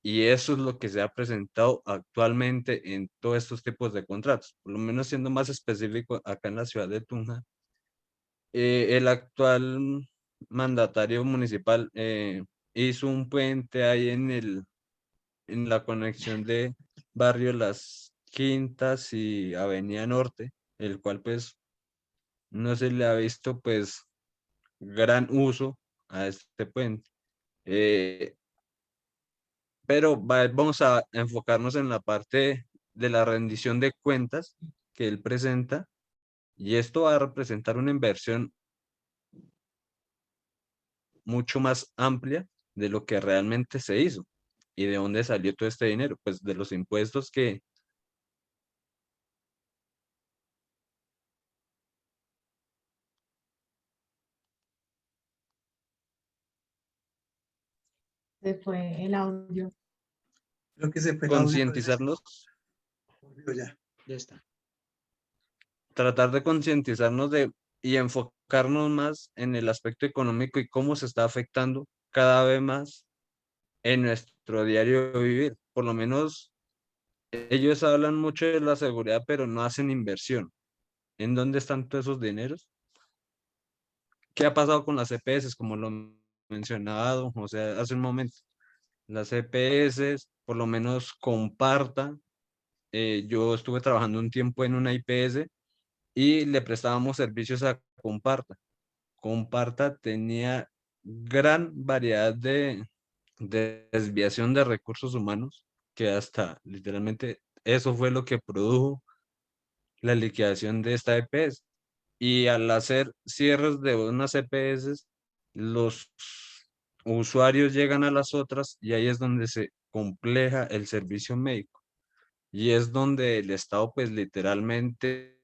Y eso es lo que se ha presentado actualmente en todos estos tipos de contratos. Por lo menos siendo más específico, acá en la ciudad de Tunja, el actual mandatario municipal hizo un puente ahí en la conexión de barrio Las Quintas y Avenida Norte, el cual pues no se le ha visto pues gran uso a este puente. Eh, pero vamos a enfocarnos en la parte de la rendición de cuentas que él presenta, y esto va a representar una inversión mucho más amplia de lo que realmente se hizo. ¿Y de dónde salió todo este dinero? Pues de los impuestos que Se fue el audio. Creo que se fue el audio, Concientizarnos, volvió ya. Ya está. tratar de concientizarnos y enfocarnos más en el aspecto económico y cómo se está afectando cada vez más en nuestro diario vivir. Por lo menos ellos hablan mucho de la seguridad, pero no hacen inversión. ¿En dónde están todos esos dineros? ¿Qué ha pasado con las EPS, como lo mencionaba don José hace un momento? Las EPS, por lo menos compartan. Yo estuve trabajando un tiempo en una IPS y le prestábamos servicios a Comparta. Comparta tenía gran variedad de desviación de recursos humanos, que hasta literalmente eso fue lo que produjo la liquidación de esta EPS. Y al hacer cierres de unas EPS, los usuarios llegan a las otras y ahí es donde se compleja el servicio médico. Y es donde el Estado pues literalmente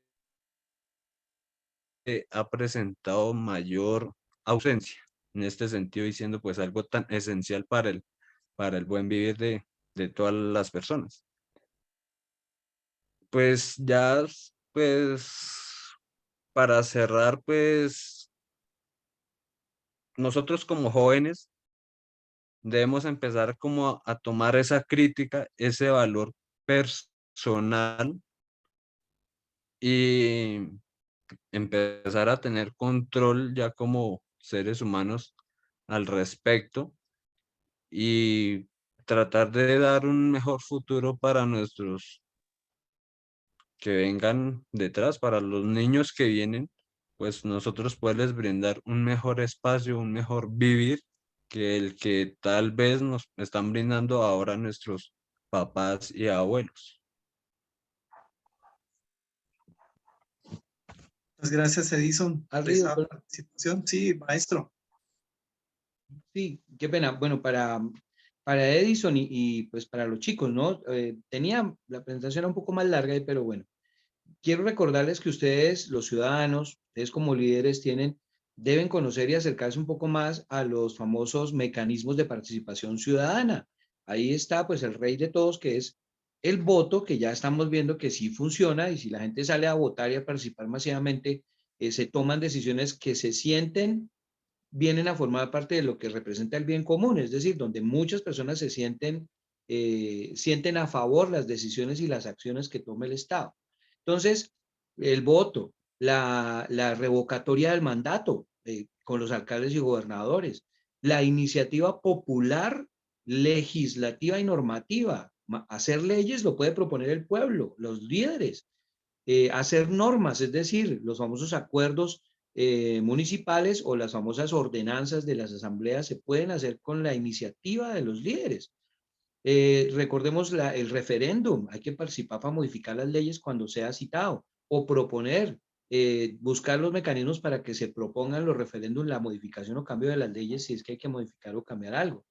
ha presentado mayor ausencia en este sentido, diciendo pues algo tan esencial para el buen vivir de todas las personas. Pues ya, pues para cerrar, pues nosotros como jóvenes debemos empezar como a tomar esa crítica, ese valor personal y empezar a tener control ya como seres humanos al respecto y tratar de dar un mejor futuro para nuestros que vengan detrás, para los niños que vienen, pues nosotros poderles brindar un mejor espacio, un mejor vivir que el que tal vez nos están brindando ahora nuestros papás y abuelos. Muchas gracias, Edison, por Arriba, esa participación. Sí, maestro. sí, qué pena. Bueno, para Edison y pues para los chicos, ¿no? Tenía, la presentación era un poco más larga, pero bueno, quiero recordarles que ustedes, los ciudadanos, ustedes como líderes deben conocer y acercarse un poco más a los famosos mecanismos de participación ciudadana. Ahí está pues el rey de todos, que es el voto, que ya estamos viendo que sí funciona y si la gente sale a votar y a participar masivamente, se toman decisiones que se sienten vienen a formar parte de lo que representa el bien común, es decir, donde muchas personas se sienten a favor las decisiones y las acciones que tome el Estado. Entonces, el voto, la revocatoria del mandato con los alcaldes y gobernadores, la iniciativa popular, legislativa y normativa. Hacer leyes lo puede proponer el pueblo, los líderes. Hacer normas, es decir, los famosos acuerdos municipales o las famosas ordenanzas de las asambleas se pueden hacer con la iniciativa de los líderes. Recordemos el referéndum, hay que participar para modificar las leyes cuando sea citado o proponer, buscar los mecanismos para que se propongan los referéndums, la modificación o cambio de las leyes si es que hay que modificar o cambiar algo.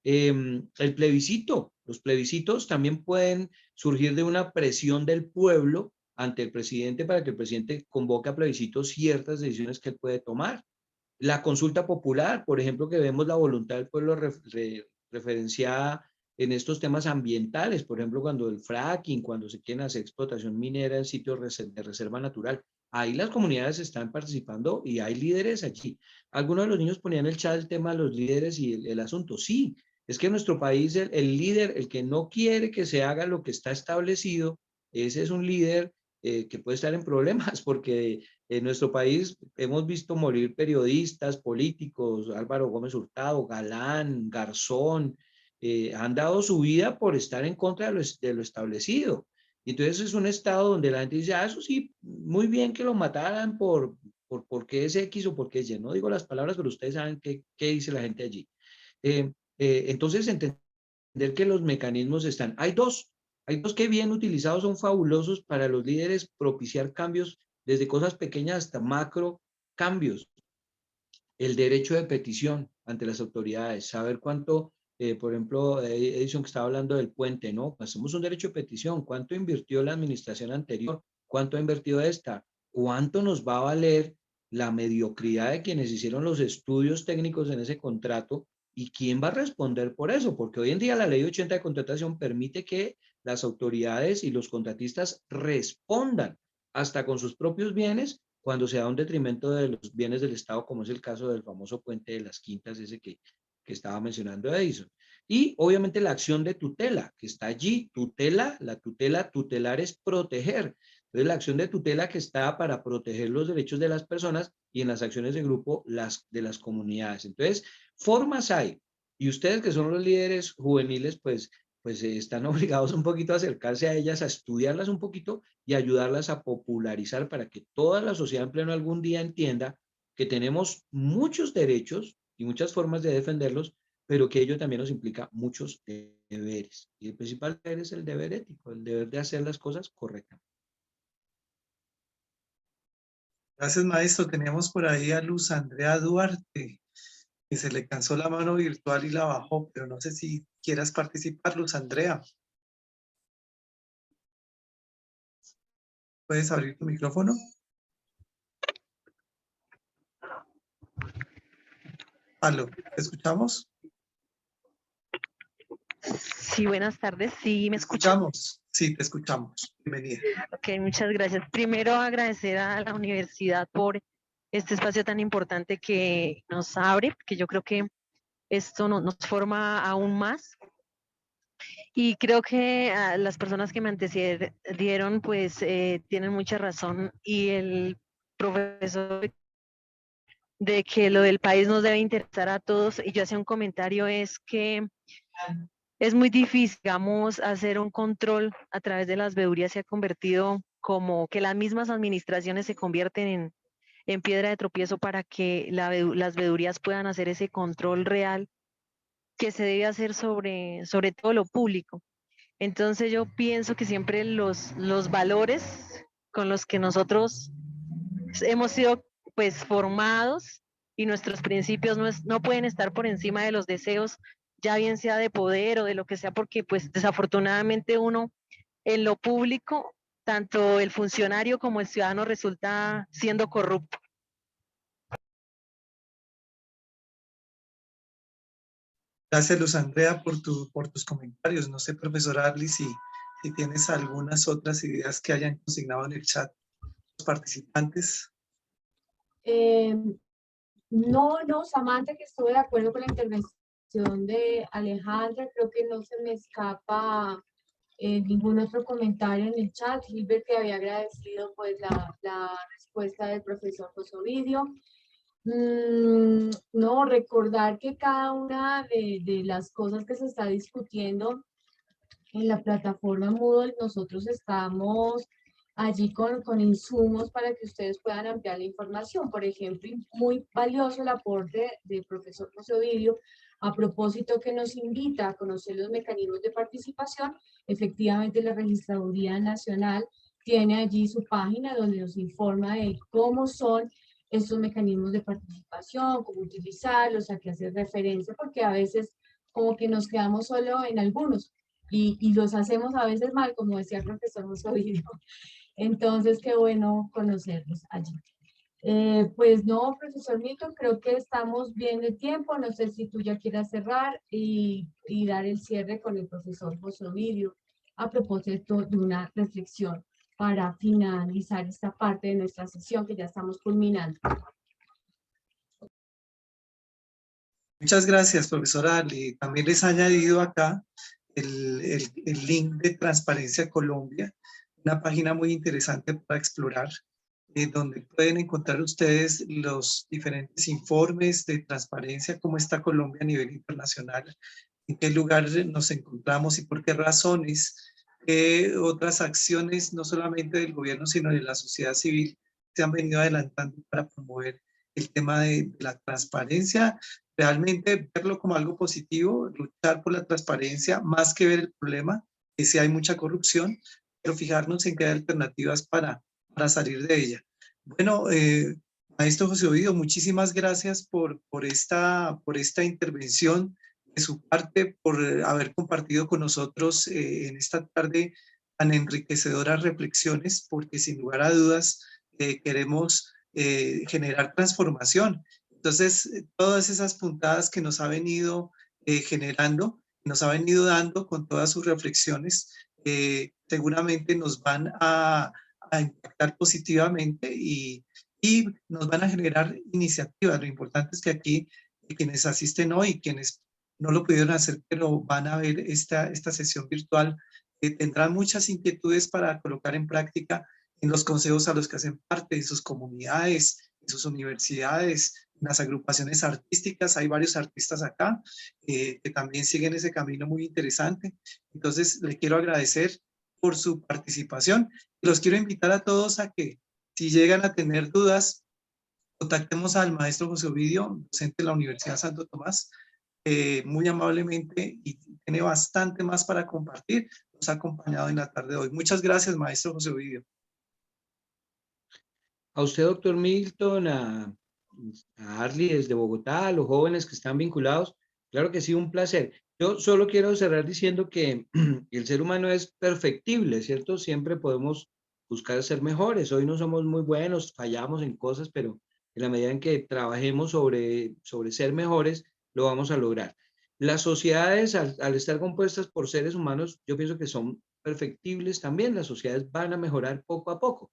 El plebiscito, los plebiscitos también pueden surgir de una presión del pueblo ante el presidente para que el presidente convoque a plebiscito ciertas decisiones que él puede tomar. La consulta popular, por ejemplo, que vemos la voluntad del pueblo referenciada en estos temas ambientales, por ejemplo, cuando el fracking, cuando se quieren hacer explotación minera en sitios de reserva natural, ahí las comunidades están participando y hay líderes allí. Algunos de los niños ponían en el chat el tema de los líderes y el asunto. Sí, es que en nuestro país el líder, el que no quiere que se haga lo que está establecido, ese es un líder que puede estar en problemas porque en nuestro país hemos visto morir periodistas, políticos, Álvaro Gómez Hurtado, Galán, Garzón, han dado su vida por estar en contra de lo establecido. Y entonces es un estado donde la gente dice, ah, eso sí, muy bien que lo mataran porque es X o porque es Y. No digo las palabras, pero ustedes saben qué dice la gente allí. Entonces, entender que los mecanismos están. Hay dos que bien utilizados son fabulosos para los líderes propiciar cambios desde cosas pequeñas hasta macro cambios. El derecho de petición ante las autoridades, saber cuánto, por ejemplo, Edison que estaba hablando del puente, ¿no? Hacemos un derecho de petición, ¿cuánto invirtió la administración anterior? ¿Cuánto ha invertido esta? ¿Cuánto nos va a valer la mediocridad de quienes hicieron los estudios técnicos en ese contrato ¿Y quién va a responder por eso? Porque hoy en día la ley 80 de contratación permite que las autoridades y los contratistas respondan hasta con sus propios bienes cuando se da un detrimento de los bienes del Estado, como es el caso del famoso puente de las Quintas, ese que estaba mencionando Edison. Y obviamente la acción de tutela, que está allí, la tutela, tutelar es proteger. Entonces la acción de tutela que está para proteger los derechos de las personas y en las acciones de grupo de las comunidades. Entonces, formas hay. Y ustedes que son los líderes juveniles, pues están obligados un poquito a acercarse a ellas, a estudiarlas un poquito y ayudarlas a popularizar para que toda la sociedad en pleno algún día entienda que tenemos muchos derechos y muchas formas de defenderlos, pero que ello también nos implica muchos deberes. Y el principal deber es el deber ético, el deber de hacer las cosas correctamente. Gracias, maestro. Teníamos por ahí a Luz Andrea Duarte, que se le cansó la mano virtual y la bajó, pero no sé si quieras participar, Luz Andrea. ¿Puedes abrir tu micrófono? Aló, ¿te escuchamos? Sí, buenas tardes. ¿Sí me ¿Te escuchan? escuchamos? Sí, te escuchamos. Bienvenida. Ok, muchas gracias. Primero agradecer a la universidad por este espacio tan importante que nos abre, porque yo creo que esto nos forma aún más. Y creo que las personas que me antecedieron pues tienen mucha razón y el profesor de que lo del país nos debe interesar a todos. Y yo hacía un comentario, es que es muy difícil, digamos, hacer un control a través de las veedurías. Se ha convertido como que las mismas administraciones se convierten en piedra de tropiezo para que las veedurías puedan hacer ese control real que se debe hacer sobre todo lo público. Entonces yo pienso que siempre los valores con los que nosotros hemos sido pues formados y nuestros principios no pueden estar por encima de los deseos, ya bien sea de poder o de lo que sea, porque pues desafortunadamente uno en lo público, tanto el funcionario como el ciudadano resulta siendo corrupto. Gracias, Luz Andrea, por tus comentarios. No sé, profesor Arlis, si tienes algunas otras ideas que hayan consignado en el chat los participantes. No, Samantha, que estuve de acuerdo con la intervención de Alejandra, creo que no se me escapa ningún otro comentario en el chat. Gilbert, que había agradecido pues la respuesta del profesor José Ovidio. No, recordar que cada una de las cosas que se está discutiendo en la plataforma Moodle, nosotros estamos allí con insumos para que ustedes puedan ampliar la información. Por ejemplo, muy valioso el aporte del profesor José Ovidio a propósito que nos invita a conocer los mecanismos de participación. Efectivamente, la Registraduría Nacional tiene allí su página donde nos informa de cómo son estos mecanismos de participación, cómo utilizarlos, a qué hacer referencia, porque a veces como que nos quedamos solo en algunos y los hacemos a veces mal, como decía el profesor Ovidio. Entonces, qué bueno conocerlos allí. Pues no, profesor Milton, creo que estamos bien de tiempo. No sé si tú ya quieras cerrar y dar el cierre con el profesor José Ovidio a propósito de una reflexión para finalizar esta parte de nuestra sesión que ya estamos culminando. Muchas gracias, profesora Arlis. También les he añadido acá el link de Transparencia Colombia, una página muy interesante para explorar, donde pueden encontrar ustedes los diferentes informes de transparencia, cómo está Colombia a nivel internacional, en qué lugar nos encontramos y por qué razones, qué otras acciones, no solamente del gobierno, sino de la sociedad civil, se han venido adelantando para promover el tema de la transparencia, realmente verlo como algo positivo, luchar por la transparencia, más que ver el problema, que sí hay mucha corrupción, pero fijarnos en qué hay alternativas para salir de ella. Bueno, maestro José Ovidio, muchísimas gracias por esta intervención de su parte, por haber compartido con nosotros en esta tarde tan enriquecedoras reflexiones, porque sin lugar a dudas queremos generar transformación. Entonces, todas esas puntadas que nos ha venido generando, nos ha venido dando con todas sus reflexiones, seguramente nos van a impactar positivamente y nos van a generar iniciativas. Lo importante es que aquí quienes asisten hoy, quienes no lo pudieron hacer, pero van a ver esta sesión virtual, tendrán muchas inquietudes para colocar en práctica en los consejos a los que hacen parte, en sus comunidades, en sus universidades, en las agrupaciones artísticas. Hay varios artistas acá que también siguen ese camino muy interesante. Entonces, le quiero agradecer por su participación. Los quiero invitar a todos a que, si llegan a tener dudas, contactemos al maestro José Ovidio, docente de la Universidad Santo Tomás, muy amablemente, y tiene bastante más para compartir. Nos ha acompañado en la tarde de hoy. Muchas gracias, maestro José Ovidio. A usted, doctor Milton, a Arly desde Bogotá, a los jóvenes que están vinculados, claro que sí, un placer. Yo solo quiero cerrar diciendo que el ser humano es perfectible, ¿cierto? Siempre podemos buscar ser mejores. Hoy no somos muy buenos, fallamos en cosas, pero en la medida en que trabajemos sobre ser mejores, lo vamos a lograr. Las sociedades, al estar compuestas por seres humanos, yo pienso que son perfectibles también. Las sociedades van a mejorar poco a poco.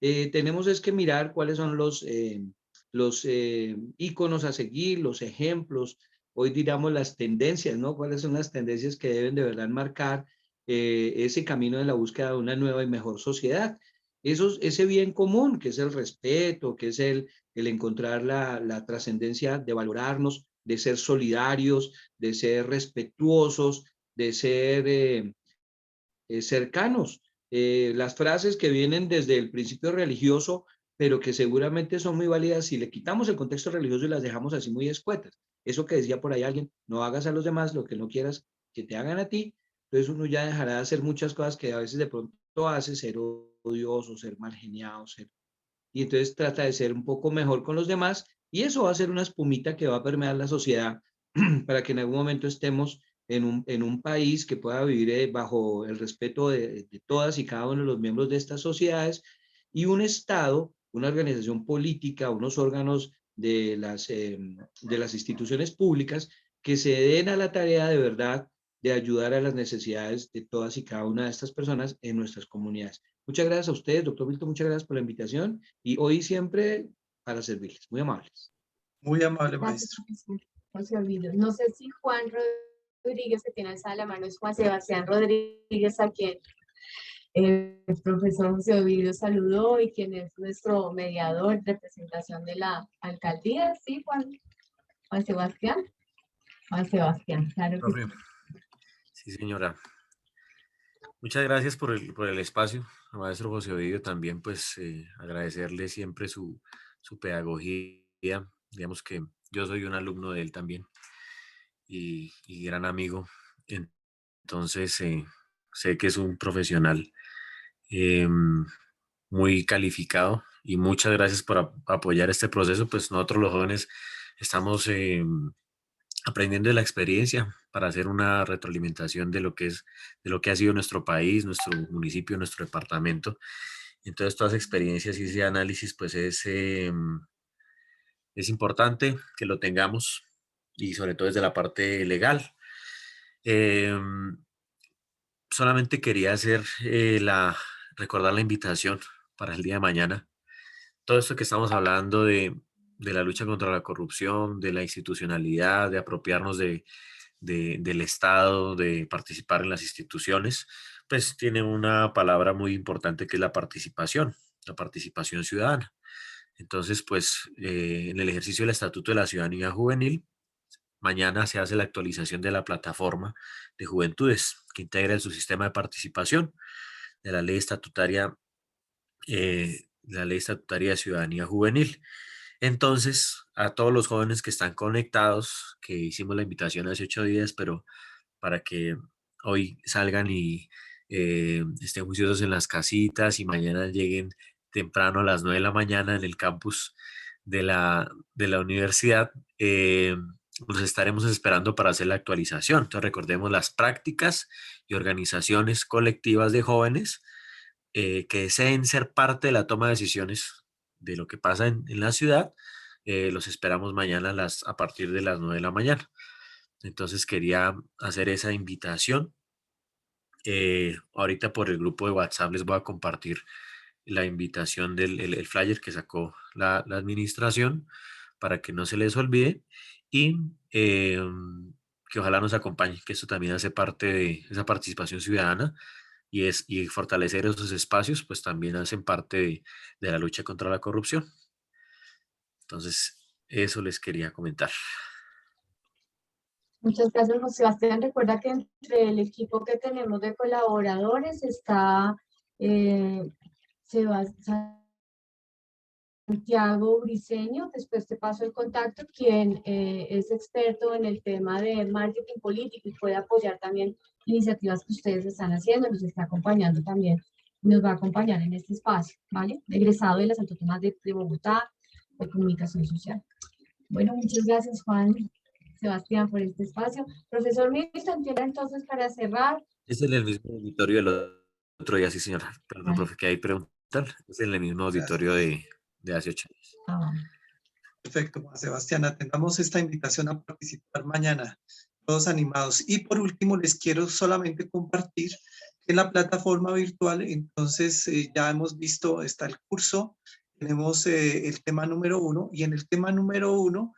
Tenemos es que mirar cuáles son los íconos a seguir, los ejemplos, hoy diríamos las tendencias, ¿no? ¿Cuáles son las tendencias que deben de verdad marcar ese camino de la búsqueda de una nueva y mejor sociedad? Ese bien común, que es el respeto, que es el encontrar la trascendencia de valorarnos, de ser solidarios, de ser respetuosos, de ser cercanos. Las frases que vienen desde el principio religioso, pero que seguramente son muy válidas si le quitamos el contexto religioso y las dejamos así muy escuetas. Eso que decía por ahí alguien, no hagas a los demás lo que no quieras que te hagan a ti. Entonces uno ya dejará de hacer muchas cosas que a veces de pronto hace, ser odioso, ser mal geniado, y entonces trata de ser un poco mejor con los demás, y eso va a ser una espumita que va a permear la sociedad para que en algún momento estemos en un país que pueda vivir bajo el respeto de todas y cada uno de los miembros de estas sociedades, y un Estado, una organización política, unos órganos de las instituciones públicas que se den a la tarea de verdad de ayudar a las necesidades de todas y cada una de estas personas en nuestras comunidades. Muchas gracias a ustedes, doctor Milton, muchas gracias por la invitación, y hoy siempre para servirles. Muy amables. Muy amable, Gracias, maestro. profesor José Ovidio. No sé si Juan Rodríguez, que tiene alzada la mano, es Juan Sebastián Rodríguez, a quien el profesor José Ovidio saludó y quien es nuestro mediador, representación de la alcaldía. ¿Sí, Juan Sebastián? Juan Sebastián, claro que sí. Sí, señora. Muchas gracias por el espacio, al maestro José Ovidio. También pues agradecerle siempre su pedagogía. Digamos que yo soy un alumno de él también y gran amigo. Entonces sé que es un profesional muy calificado, y muchas gracias por apoyar este proceso. Pues nosotros los jóvenes estamos aprendiendo de la experiencia para hacer una retroalimentación de lo que ha sido nuestro país, nuestro municipio, nuestro departamento. Entonces, todas las experiencias y ese análisis, pues es importante que lo tengamos, y sobre todo desde la parte legal. Solamente quería recordar la invitación para el día de mañana. Todo esto que estamos hablando de la lucha contra la corrupción, de la institucionalidad, de apropiarnos del Estado, de participar en las instituciones, pues tiene una palabra muy importante, que es la participación ciudadana. Entonces, pues en el ejercicio del Estatuto de la Ciudadanía Juvenil, mañana se hace la actualización de la plataforma de juventudes que integra el subsistema de participación de la ley estatutaria de ciudadanía juvenil. Entonces, a todos los jóvenes que están conectados, que hicimos la invitación hace 8 días, pero para que hoy salgan y estén juiciosos en las casitas, y mañana lleguen temprano a las 9 de la mañana en el campus de la universidad, los estaremos esperando para hacer la actualización. Entonces, recordemos las prácticas y organizaciones colectivas de jóvenes que deseen ser parte de la toma de decisiones de lo que pasa en la ciudad, Los esperamos mañana a partir de las 9 de la mañana. Entonces quería hacer esa invitación. Ahorita por el grupo de WhatsApp les voy a compartir la invitación del el flyer que sacó la administración para que no se les olvide y que ojalá nos acompañe, que esto también hace parte de esa participación ciudadana y fortalecer esos espacios, pues también hacen parte de la lucha contra la corrupción. Entonces, eso les quería comentar. Muchas gracias, José Sebastián. Recuerda que entre el equipo que tenemos de colaboradores está Santiago Briceño, después te paso el contacto, quien es experto en el tema de marketing político y puede apoyar también iniciativas que ustedes están haciendo, nos está acompañando también, nos va a acompañar en este espacio, ¿vale? Egresado de la Santo Tomás de Bogotá, de Comunicación Social. Bueno, muchas gracias, Juan Sebastián, por este espacio. Profesor Milton, ¿tiene entonces para cerrar? Es en el mismo auditorio del otro día, sí, señora. Perdón, profe, que hay preguntar. Es en el mismo auditorio de hace 8 años. Perfecto, Juan Sebastián. Atendamos esta invitación a participar mañana, todos animados. Y por último, les quiero solamente compartir que en la plataforma virtual, entonces ya hemos visto, está el curso, tenemos el tema número 1 y en el tema número 1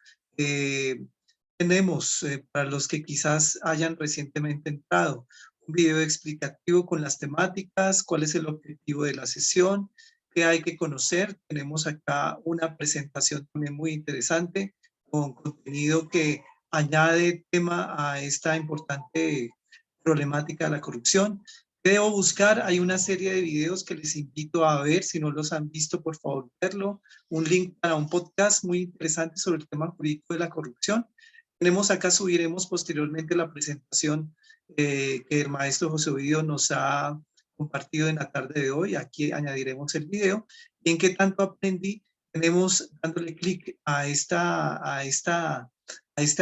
tenemos, para los que quizás hayan recientemente entrado, un video explicativo con las temáticas, cuál es el objetivo de la sesión, qué hay que conocer. Tenemos acá una presentación también muy interesante con contenido que añade tema a esta importante problemática de la corrupción. ¿Qué debo buscar? Hay una serie de videos que les invito a ver. Si no los han visto, por favor, verlo. Un link para un podcast muy interesante sobre el tema jurídico de la corrupción. Tenemos acá, subiremos posteriormente la presentación que el maestro José Ovidio nos ha compartido en la tarde de hoy. Aquí añadiremos el video. ¿Y en qué tanto aprendí? Tenemos, dándole clic a este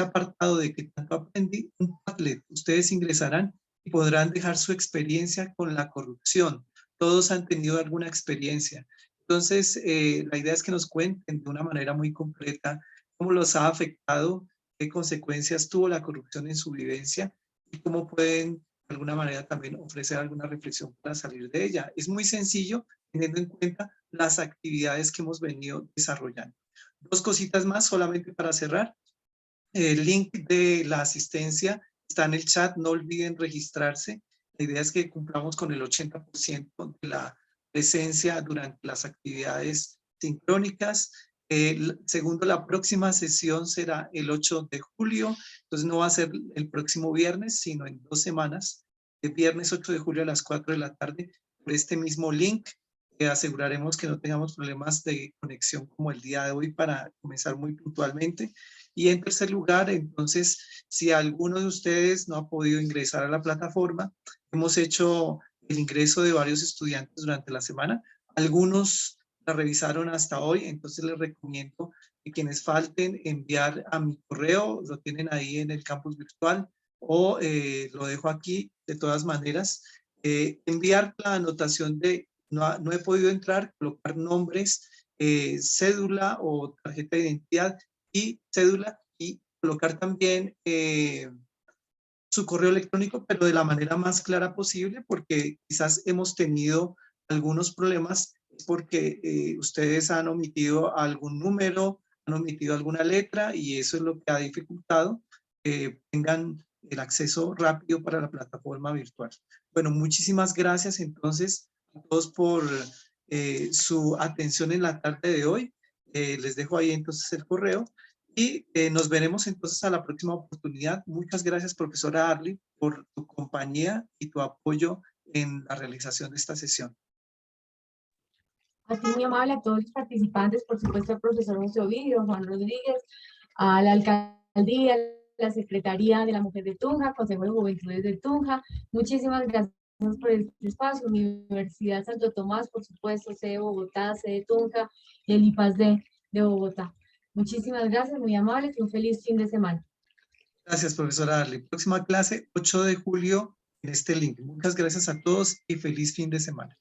apartado de qué tanto aprendí, un Padlet. Ustedes ingresarán y podrán dejar su experiencia con la corrupción. Todos han tenido alguna experiencia. Entonces, la idea es que nos cuenten de una manera muy completa cómo los ha afectado, qué consecuencias tuvo la corrupción en su vivencia y cómo pueden de alguna manera también ofrecer alguna reflexión para salir de ella. Es muy sencillo teniendo en cuenta las actividades que hemos venido desarrollando. Dos cositas más solamente para cerrar. El link de la asistencia está en el chat, no olviden registrarse. La idea es que cumplamos con el 80% de la presencia durante las actividades sincrónicas. Segundo, la próxima sesión será el 8 de julio, entonces no va a ser el próximo viernes, sino en 2 semanas, el viernes 8 de julio a las 4 de la tarde, por este mismo link. Aseguraremos que no tengamos problemas de conexión como el día de hoy para comenzar muy puntualmente. Y en tercer lugar, entonces, si alguno de ustedes no ha podido ingresar a la plataforma, hemos hecho el ingreso de varios estudiantes durante la semana. Algunos la revisaron hasta hoy, entonces les recomiendo que quienes falten enviar a mi correo, lo tienen ahí en el campus virtual o lo dejo aquí de todas maneras, enviar la anotación de no he podido entrar, colocar nombres, cédula o tarjeta de identidad y cédula y colocar también su correo electrónico, pero de la manera más clara posible, porque quizás hemos tenido algunos problemas porque ustedes han omitido algún número, han omitido alguna letra y eso es lo que ha dificultado que tengan el acceso rápido para la plataforma virtual. Bueno, muchísimas gracias entonces a todos por su atención en la tarde de hoy. Les dejo ahí entonces el correo y nos veremos entonces a la próxima oportunidad. Muchas gracias, profesora Arly, por tu compañía y tu apoyo en la realización de esta sesión. A ti, muy amable, a todos los participantes, por supuesto al profesor José Ovidio, Juan Rodríguez, a la alcaldía, la Secretaría de la Mujer de Tunja, Consejo de Juventudes de Tunja. Muchísimas gracias por este espacio. Universidad Santo Tomás, por supuesto, sede Bogotá, sede Tunja y el IPAS de Bogotá. Muchísimas gracias, muy amables y un feliz fin de semana. Gracias, profesora Arly. Próxima clase, 8 de julio, en este link. Muchas gracias a todos y feliz fin de semana.